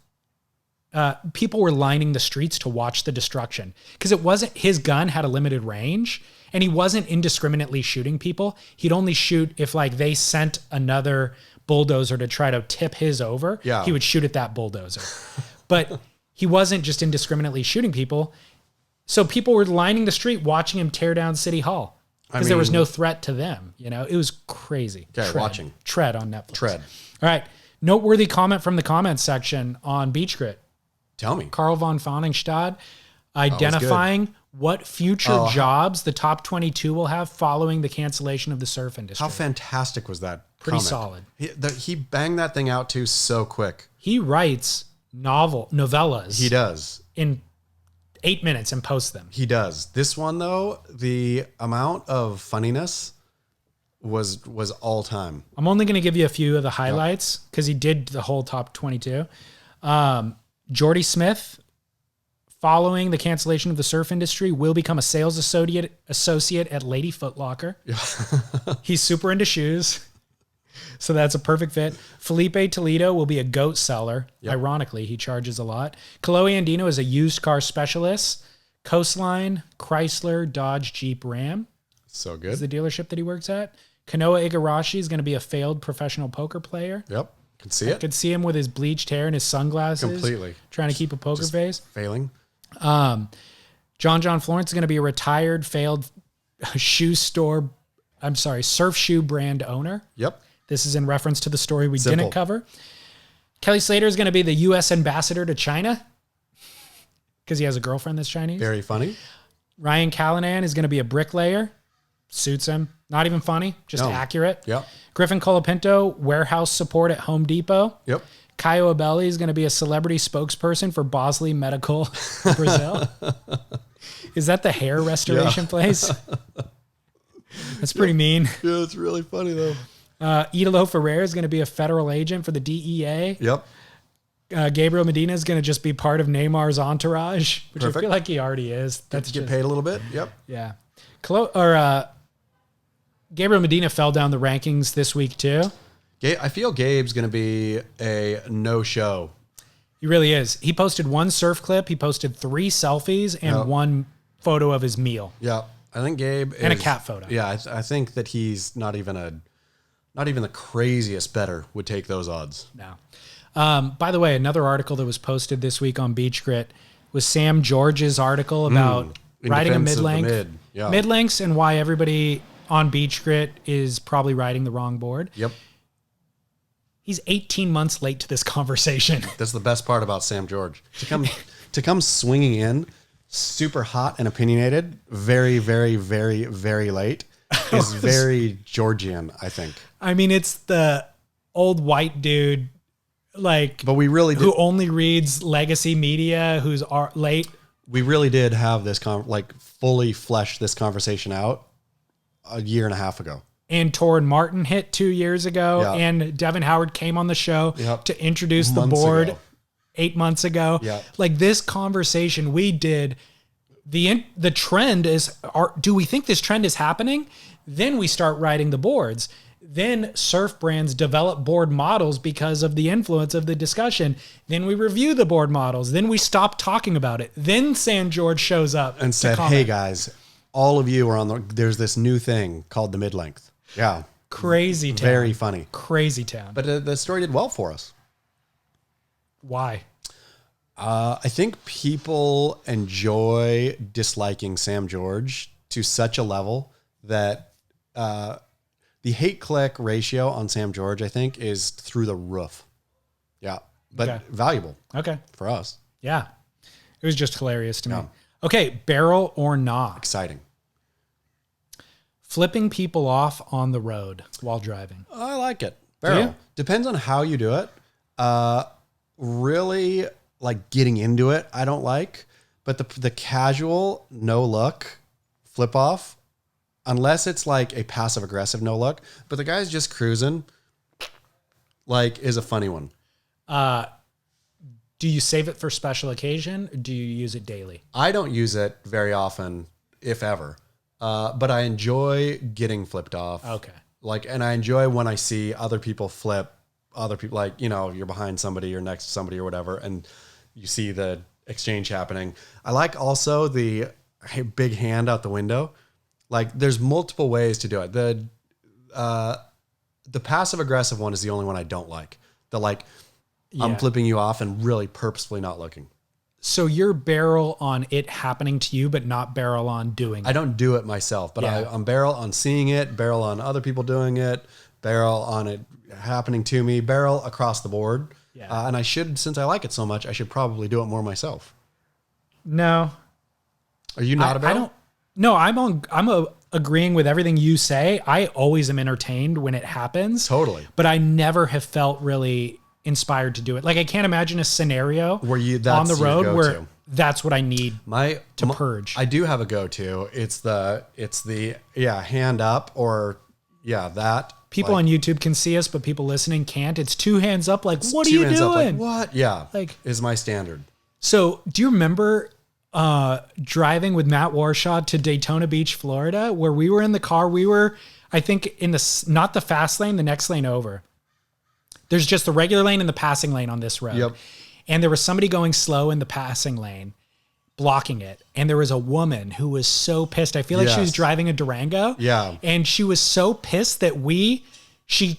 people were lining the streets to watch the destruction because his gun had a limited range and he wasn't indiscriminately shooting people. He'd only shoot if they sent another bulldozer to try to tip his over. Yeah. He would shoot at that bulldozer, but he wasn't just indiscriminately shooting people. So people were lining the street watching him tear down City Hall because there was no threat to them. It was crazy. Okay, watching. Tread on Netflix. Tread. All right. Noteworthy comment from the comments section on Beach Grit. Tell me. Carl von Foningstad identifying what future jobs the top 22 will have following the cancellation of the surf industry. How fantastic was that? Pretty comment? solid. He banged that thing out too so quick. He writes novellas. He does. In 8 minutes and posts them. He does. This one though, the amount of funniness was all time. I'm only going to give you a few of the highlights because he did the whole top 22. Jordy Smith, following the cancellation of the surf industry, will become a sales associate at Lady Foot Locker. Yeah. He's super into shoes, so that's a perfect fit. Felipe Toledo will be a goat seller. Yep. Ironically, he charges a lot. Chloe Andino is a used car specialist. Coastline, Chrysler, Dodge, Jeep, Ram. So good. Is the dealership that he works at. Kanoa Igarashi is going to be a failed professional poker player. Yep. Could see it. Could see him with his bleached hair and his sunglasses. Completely. Trying to keep a poker face. Failing. John Florence is going to be a retired, failed surf shoe brand owner. Yep. This is in reference to the story we didn't cover. Kelly Slater is going to be the U.S. ambassador to China because he has a girlfriend that's Chinese. Very funny. Ryan Callanan is going to be a bricklayer. Suits him. Not even funny, just accurate. Yep. Griffin Colapinto, warehouse support at Home Depot. Yep. Caio Abelli is going to be a celebrity spokesperson for Bosley Medical Brazil. Is that the hair restoration place? That's pretty mean. Yeah, it's really funny though. Idolo Ferrer is going to be a federal agent for the DEA. Yep. Gabriel Medina is going to just be part of Neymar's entourage, which Perfect. I feel like he already is. That's get paid a little bit. Yep. Yeah. Gabriel Medina fell down the rankings this week too. I feel Gabe's going to be a no-show. He really is. He posted one surf clip. He posted 3 selfies and one photo of his meal. Yeah. I think Gabe and a cat photo. Yeah. I think that he's not even the craziest bettor would take those odds. No. By the way, another article that was posted this week on Beach Grit was Sam George's article about riding a mid-length. Yeah. Mid-lengths and why everybody on Beach Grit is probably riding the wrong board. Yep. He's 18 months late to this conversation. That's the best part about Sam George. To come swinging in, super hot and opinionated, very, very, very, very late, is very Georgian, I think. I mean, it's the old white dude, like, but we really did, who only reads legacy media, who's late. We really did have this fully flesh this conversation out a year and a half ago. And Torrin Martin hit 2 years ago, Yeah. and Devin Howard came on the show Yep. to introduce the Months board ago. 8 months ago. Yeah. Like, this conversation we did, the trend is, do we think this trend is happening? Then we start writing the boards. Then surf brands develop board models because of the influence of the discussion. Then we review the board models. Then we stop talking about it. Then Sam George shows up and said, "Hey guys, all of you are there's this new thing called the mid-length." Yeah. Crazy town. Very funny. Crazy town. But the story did well for us. Why? I think people enjoy disliking Sam George to such a level that the hate click ratio on Sam George, I think, is through the roof. Yeah. But Okay. valuable Okay. for us. Yeah. It was just hilarious to me. Yeah. Okay. Barrel or nah? Exciting. Flipping people off on the road while driving. I like it. Do Barrel. you? Depends on how you do it. Really like getting into it, I don't like. But the casual, no look, flip off, unless it's like a passive aggressive no look, but the guy's just cruising, like, is a funny one. Do you save it for special occasion? Or do you use it daily? I don't use it very often, if ever. But I enjoy getting flipped off. Okay. Like, and I enjoy when I see other people flip other people, like, you know, you're behind somebody, you're next to somebody or whatever, and you see the exchange happening. I like also the big hand out the window. Like, there's multiple ways to do it. The passive aggressive one is the only one I don't like. The like, I'm Yeah. flipping you off and really purposefully not looking. So you're barrel on it happening to you, but not barrel on doing I it. don't do it myself, but Yeah. I'm barrel on seeing it, barrel on other people doing it, barrel on it happening to me, barrel across the board. Yeah. And I should, since I like it so much, I should probably do it more myself. No. Are you not a barrel? I don't. No, I'm agreeing with everything you say. I always am entertained when it happens. Totally. But I never have felt really inspired to do it. Like, I can't imagine a scenario Where you on that's the your road go-to. where that's what I need. To purge. I do have a go-to. It's the hand up or that. People like, on YouTube can see us, but people listening can't. It's two hands up. Like, what are two you hands up, like, doing? what? Yeah. Like- is my standard. So, do you remember driving with Matt Warshaw to Daytona Beach, Florida, where we were in the car? We were, I think, in not the fast lane, the next lane over. There's just the regular lane and the passing lane on this road. Yep. And there was somebody going slow in the passing lane, blocking it. And there was a woman who was so pissed. I feel like she was Yes. driving a Durango. Yeah. And she was so pissed that she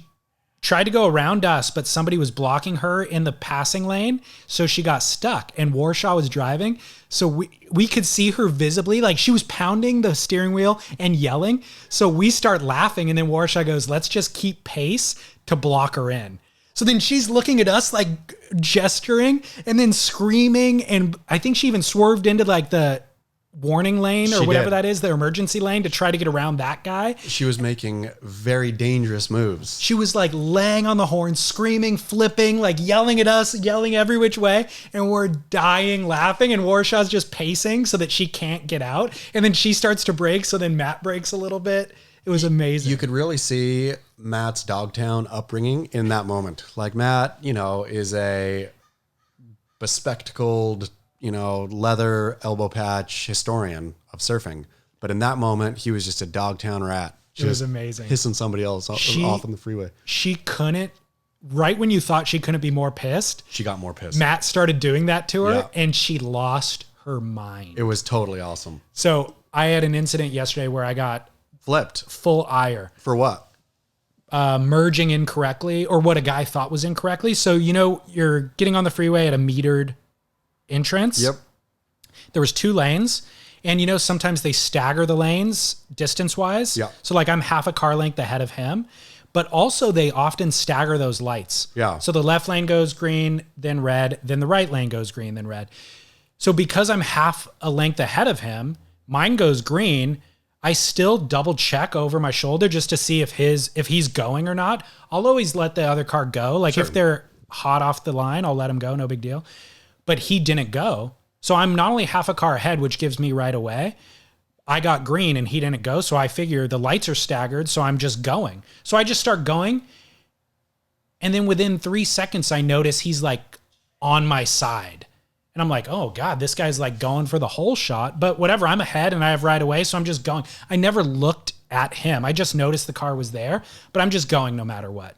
tried to go around us, but somebody was blocking her in the passing lane. So she got stuck and Warshaw was driving. So we could see her visibly, like she was pounding the steering wheel and yelling. So we start laughing and then Warshaw goes, let's just keep pace to block her in. So then she's looking at us like gesturing and then screaming. And I think she even swerved into like the warning lane or She whatever did. that is, the emergency lane, to try to get around that guy. She was making very dangerous moves. She was like laying on the horn, screaming, flipping, like yelling at us, yelling every which way. And we're dying laughing. And Warshaw's just pacing so that she can't get out. And then she starts to brake. So then Matt brakes a little bit. It was amazing. You could really see Matt's Dogtown upbringing in that moment. Like Matt, is a bespectacled, leather elbow patch historian of surfing. But in that moment, he was just a Dogtown rat. It was just amazing. Hissing somebody else off on the freeway. She couldn't, right when you thought she couldn't be more pissed, She got more pissed. Matt started doing that to her Yeah. and she lost her mind. It was totally awesome. So I had an incident yesterday where I got Flipped. full ire. For what? Merging incorrectly or what a guy thought was incorrectly. So, you're getting on the freeway at a metered entrance. Yep. There was 2 lanes And sometimes they stagger the lanes distance wise. Yeah. So like I'm half a car length ahead of him, but also they often stagger those lights. Yeah. So the left lane goes green, then red, then the right lane goes green, then red. So because I'm half a length ahead of him, mine goes green. I still double check over my shoulder just to see if he's going or not. I'll always let the other car go. Like if they're hot off the line, I'll let them go. No big deal. But he didn't go. So I'm not only half a car ahead, which gives me right away. I got green and he didn't go. So I figure the lights are staggered. So I'm just going. So I just start going. And then within 3 seconds, I notice he's like on my side. And I'm like, oh God, this guy's like going for the whole shot. But whatever, I'm ahead and I have right away. So I'm just going. I never looked at him. I just noticed the car was there. But I'm just going no matter what.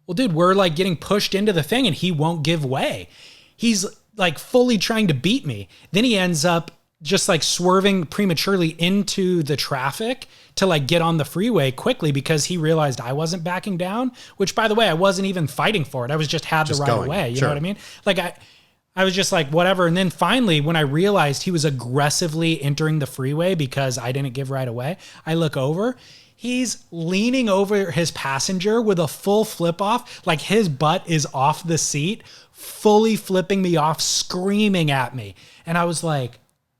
Well, dude, we're like getting pushed into the thing and he won't give way. He's like fully trying to beat me. Then he ends up just like swerving prematurely into the traffic to like get on the freeway quickly because he realized I wasn't backing down, which by the way, I wasn't even fighting for it. I was just had the right of way. You know what I mean? Like I was just like, whatever. And then finally, when I realized he was aggressively entering the freeway because I didn't give right away, I look over. He's leaning over his passenger with a full flip off. Like his butt is off the seat, fully flipping me off, screaming at me. And I was like,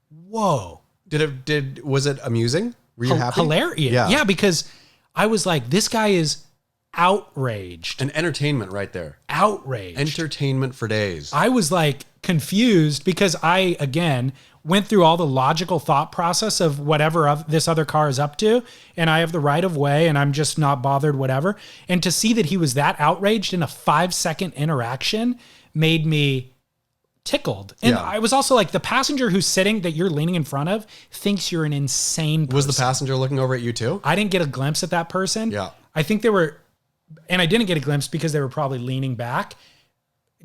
whoa. Was it amusing? Were you happy? Hilarious. Yeah, because I was like, this guy is outraged. An entertainment right there. Outraged. Entertainment for days. I was like confused because I, again, went through all the logical thought process of whatever this other car is up to. And I have the right of way and I'm just not bothered, whatever. And to see that he was that outraged in a 5-second interaction made me tickled. And I was also like, the passenger who's sitting that you're leaning in front of thinks you're an insane person. Was the passenger looking over at you too? I didn't get a glimpse at that person. Yeah. I think they were, and I didn't get a glimpse because they were probably leaning back,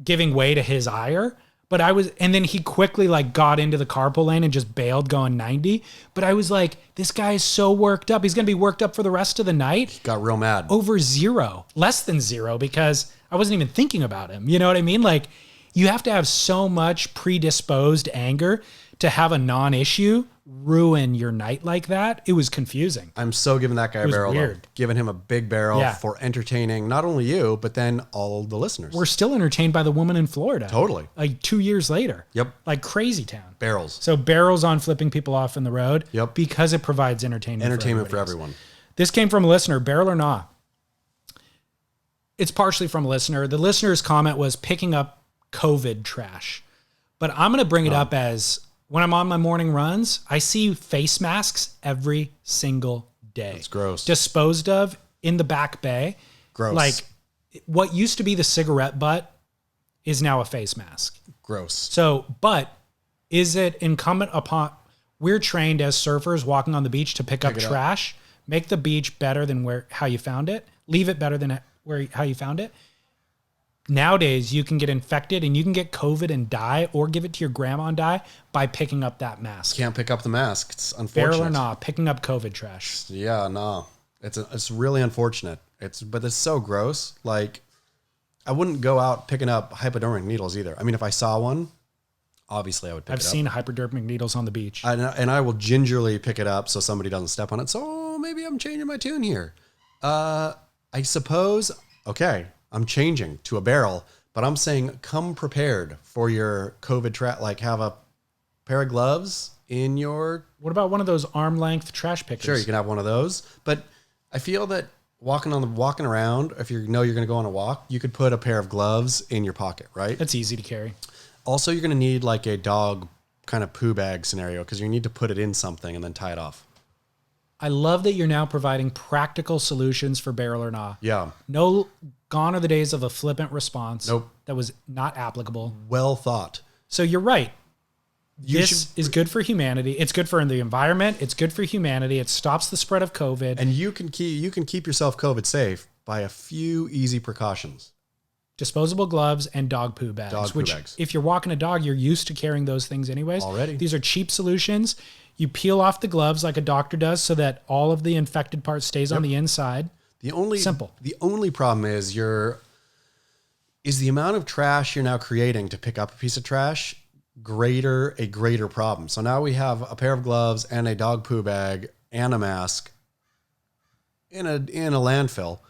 giving way to his ire. But and then he quickly like got into the carpool lane and just bailed going 90. But I was like, this guy is so worked up. He's going to be worked up for the rest of the night. He got real mad. Over zero, less than zero, because I wasn't even thinking about him. You know what I mean? Like you have to have so much predisposed anger to have a non-issue ruin your night like that. It was confusing. I'm so giving that guy a barrel. Weird. Giving him a big barrel for entertaining not only you, but then all the listeners. We're still entertained by the woman in Florida. Totally. Like 2 years later. Yep. Like crazy town. Barrels. So barrels on flipping people off in the road. Yep. Because it provides entertainment. Entertainment for everyone. This came from a listener, barrel or not. It's partially from a listener. The listener's comment was picking up COVID trash. But I'm going to bring it up as when I'm on my morning runs, I see face masks every single day. It's gross. Disposed of in the back bay. Gross. Like what used to be the cigarette butt is now a face mask. Gross. So, but is it incumbent upon, we're trained as surfers walking on the beach to pick up trash, make the beach better than how you found it, leave it better than how you found it. Nowadays, you can get infected and you can get COVID and die or give it to your grandma and die by picking up that mask. Can't pick up the mask. It's unfortunate. Barrel or not, picking up COVID trash. Yeah, no. It's really unfortunate. But it's so gross. Like, I wouldn't go out picking up hypodermic needles either. I mean, if I saw one, obviously I would pick it up. I've seen hypodermic needles on the beach. And I will gingerly pick it up so somebody doesn't step on it. So maybe I'm changing my tune here. I suppose, okay, I'm changing to a barrel, but I'm saying come prepared for your COVID trap. Like have a pair of gloves in your... What about one of those arm length trash pickers? Sure, you can have one of those. But I feel that walking around, if you know you're going to go on a walk, you could put a pair of gloves in your pocket, right? That's easy to carry. Also, you're going to need like a dog kind of poo bag scenario because you need to put it in something and then tie it off. I love that you're now providing practical solutions for barrel or not. Yeah. No, gone are the days of a flippant response. Nope. That was not applicable. Well thought. So you're right. This is good for humanity. It's good for the environment. It's good for humanity. It stops the spread of COVID. And you can keep yourself COVID safe by a few easy precautions. Disposable gloves and dog poo bags. If you're walking a dog, you're used to carrying those things anyways. Already. These are cheap solutions. You peel off the gloves like a doctor does so that all of the infected part stays on the inside. Simple. The only problem is the amount of trash you're now creating to pick up a piece of trash a greater problem. So now we have a pair of gloves and a dog poo bag and a mask in a landfill,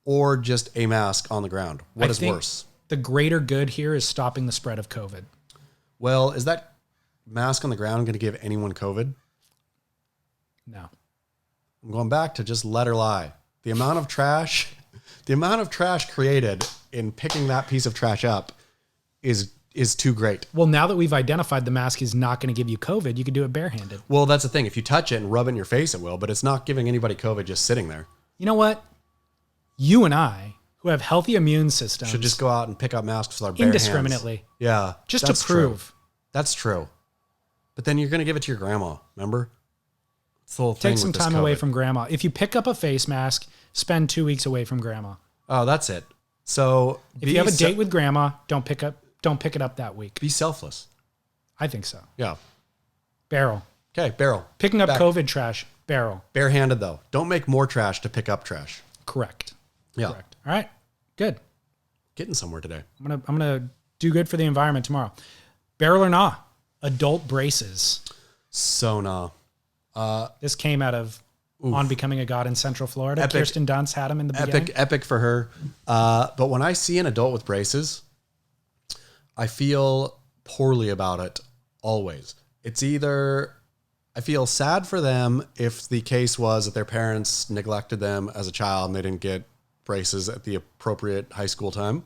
or just a mask on the ground. What is worse? The greater good here is stopping the spread of COVID. Well, is that mask on the ground going to give anyone COVID? No. I'm going back to just let her lie. The amount of trash created in picking that piece of trash up is too great. Well, now that we've identified the mask is not going to give you COVID, you can do it barehanded. Well, that's the thing. If you touch it and rub it in your face, it will, but it's not giving anybody COVID just sitting there. You know what? You and I, who have healthy immune systems, should just go out and pick up masks with our bare indiscriminately. Hands. Yeah. Just to prove. True. That's true. But then you're going to give it to your grandma, remember? It's the whole thing. Take some time away from grandma. If you pick up a face mask, spend 2 weeks away from grandma. Oh, that's it. So if you have a date with grandma, don't pick it up that week. Be selfless. I think so. Yeah. Barrel. Okay, barrel. Picking up COVID trash, barrel. Barehanded though. Don't make more trash to pick up trash. Correct. Yeah. Correct. All right. Good. Getting somewhere today. I'm gonna do good for the environment tomorrow. Barrel or nah? Adult braces. So nah. This came out of On Becoming a God in Central Florida. Epic. Kirsten Dunst had him in the beginning. Epic for her. But when I see an adult with braces, I feel poorly about it always. It's either I feel sad for them if the case was that their parents neglected them as a child and they didn't get braces at the appropriate high school time.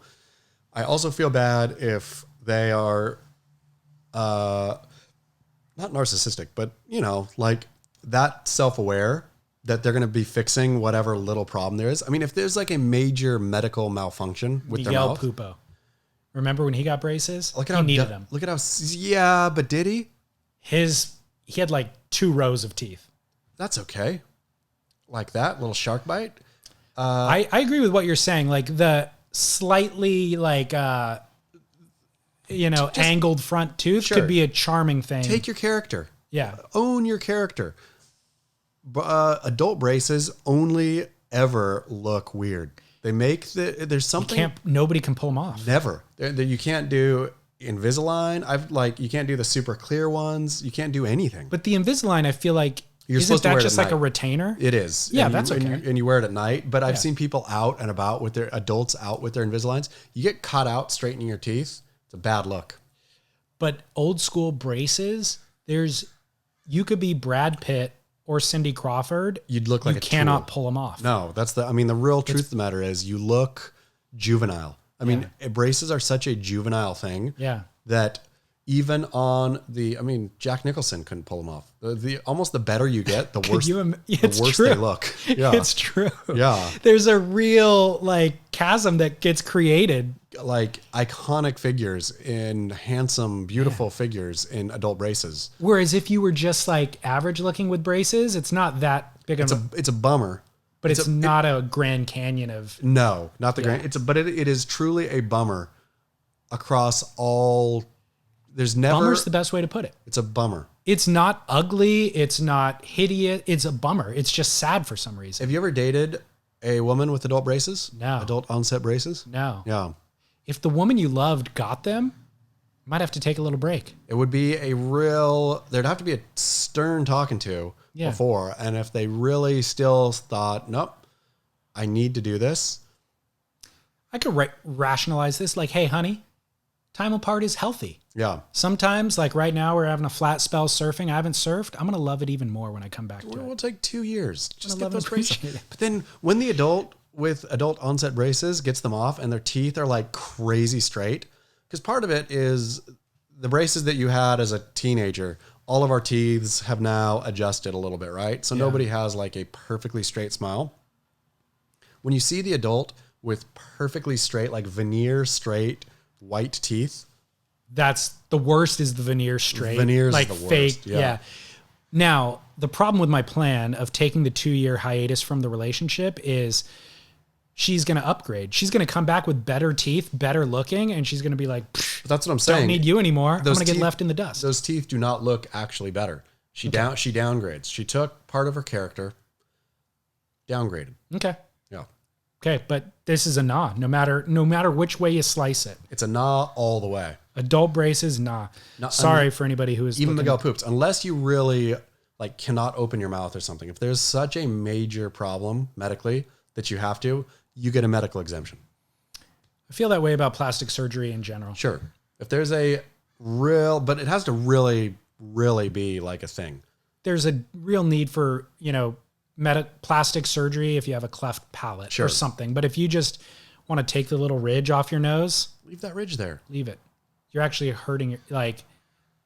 I also feel bad if they are not narcissistic, but like that self-aware that they're going to be fixing whatever little problem there is. I mean, if there's like a major medical malfunction with their mouth. Pupo. Remember when he got braces? Look at he needed them. Look at how, yeah, but did he? He had like 2 rows of teeth. That's okay. Like that little shark bite. I agree with what you're saying. Like the slightly like, angled front tooth could be a charming thing. Take your character. Yeah. Own your character. Adult braces only ever look weird. They make there's something. Nobody can pull them off. Never. You can't do Invisalign. You can't do the super clear ones. You can't do anything. But the Invisalign, I feel like, isn't that just like a retainer? It is. Yeah, that's okay. And you wear it at night. But I've seen people out and about with their adults out with their Invisaligns. You get caught out straightening your teeth. It's a bad look. But old school braces, you could be Brad Pitt or Cindy Crawford. You'd look like you cannot pull them off. No, the real truth of the matter is you look juvenile. I mean, braces are such a juvenile thing. Yeah. That even on Jack Nicholson couldn't pull them off. Almost the better you get, the worse, the worse they look. Yeah. It's true. Yeah. There's a real chasm that gets created. Like iconic figures in handsome, beautiful figures in adult braces. Whereas if you were just like average looking with braces, it's not that big of it's a bummer. But it's not a Grand Canyon of... No, not the Grand... But it is truly a bummer across all... There's never... Bummer's the best way to put it. It's a bummer. It's not ugly. It's not hideous. It's a bummer. It's just sad for some reason. Have you ever dated a woman with adult braces? No. Adult onset braces? No. Yeah. If the woman you loved got them, you might have to take a little break. It would be there'd have to be a stern talking to before. And if they really still thought, nope, I need to do this. I could rationalize this like, hey, honey, time apart is healthy. Yeah. Sometimes, like right now, we're having a flat spell surfing. I haven't surfed. I'm going to love it even more when I come back to it. It'll take 2 years. Just get those braces. braces. But then when the adult with adult onset braces gets them off and their teeth are like crazy straight, because part of it is the braces that you had as a teenager, all of our teeth have now adjusted a little bit, right? So nobody has like a perfectly straight smile. When you see the adult with perfectly straight, like veneer straight white teeth, that's the worst is the veneer straight. Veneers like is the fake. worst. Yeah. Now, the problem with my plan of taking the 2-year hiatus from the relationship is she's going to upgrade. She's going to come back with better teeth, better looking, and she's going to be like, that's what I'm saying. Don't need you anymore. I'm going to get left in the dust. Those teeth do not look actually better. She downgrades. She took part of her character, downgraded. Okay. Yeah. Okay, but this is a nah. No matter which way you slice it. It's a nah all the way. Adult braces, nah. Sorry for anybody who is even looking. Miguel poops, unless you really like cannot open your mouth or something. If there's such a major problem medically that you have to, you get a medical exemption. I feel that way about plastic surgery in general. Sure. If there's a real, but it has to really, really be like a thing. There's a real need for, plastic surgery if you have a cleft palate or something. But if you just want to take the little ridge off your nose, leave that ridge there. Leave it. You're actually hurting. Like,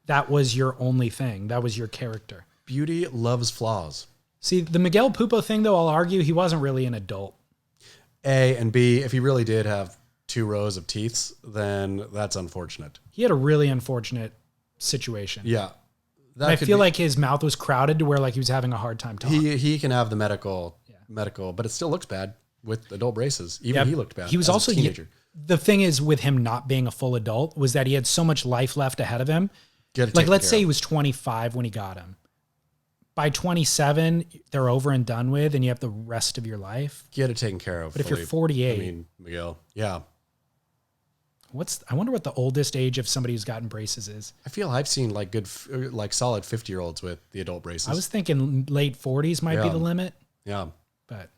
that was your only thing. That was your character. Beauty loves flaws. See, the Miguel Pupo thing, though, I'll argue he wasn't really an adult. A, and B, if he really did have 2 rows of teeth, then that's unfortunate. He had a really unfortunate situation. Yeah. I feel like his mouth was crowded to where like he was having a hard time talking. He can have the medical, but it still looks bad with adult braces. Even he looked bad. He was also a teenager. The thing is with him not being a full adult was that he had so much life left ahead of him. Like, let's say he was 25 when he got him. By 27, they're over and done with, and you have the rest of your life. Get it taken care of. But if you're 48, I mean, Miguel, yeah. I wonder what the oldest age of somebody who's gotten braces is. I feel I've seen like solid 50-year-olds with the adult braces. I was thinking late 40s might be the limit. Yeah. But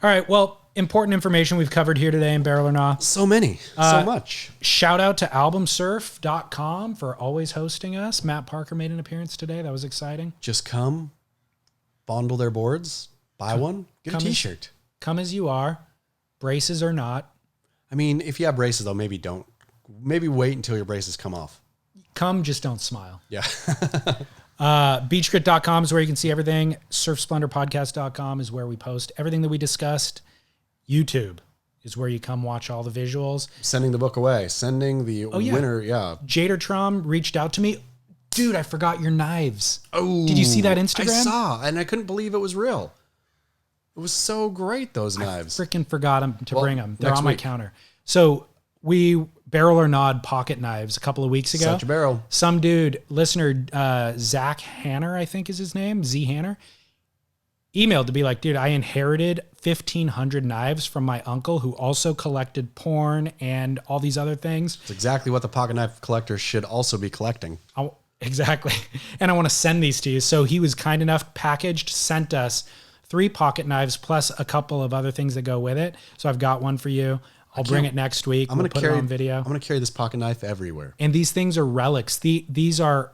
all right, well, important information we've covered here today in Barrel or Not. So much. Shout out to albumsurf.com for always hosting us. Matt Parker made an appearance today. That was exciting. Just come, bundle their boards, buy one, get a t-shirt. Come as you are, braces or not. I mean, if you have braces though, maybe wait until your braces come off. Come, just don't smile. Yeah. Beachgrit.com is where you can see everything. Surfsplendorpodcast.com is where we post everything that we discussed. YouTube is where you come watch all the visuals. Sending the book away. Sending the winner. Yeah. Jader Trom reached out to me. Dude, I forgot your knives. Oh. Did you see that Instagram? I saw, and I couldn't believe it was real. It was so great, those knives. I freaking forgot them to bring them. They're on my counter. So we Barrel or Nod pocket knives a couple of weeks ago. Such a barrel. Some dude, listener, Zach Hanner, I think is his name, Z Hanner, emailed to be like, dude, I inherited 1,500 knives from my uncle who also collected porn and all these other things. It's exactly what the pocket knife collector should also be collecting. Exactly. And I want to send these to you. So he was kind enough, packaged, sent us 3 pocket knives plus a couple of other things that go with it. So I've got one for you. I'll bring it next week. I'm going to put it on video. I'm going to carry this pocket knife everywhere. And these things are relics. These are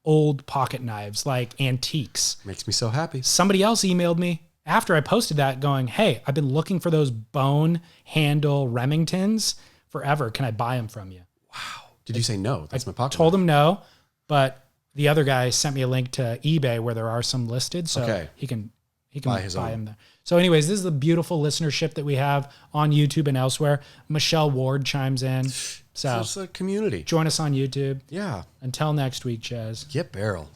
old pocket knives, like antiques. Makes me so happy. Somebody else emailed me after I posted that going, hey, I've been looking for those bone handle Remingtons forever. Can I buy them from you? Wow. Did you say no? That's my pocket told knife. him no, but the other guy sent me a link to eBay where there are some listed. So he can buy them there. So anyways, this is the beautiful listenership that we have on YouTube and elsewhere. Michelle Ward chimes in. So it's a community. Join us on YouTube. Yeah. Until next week, Chaz. Get Barrel.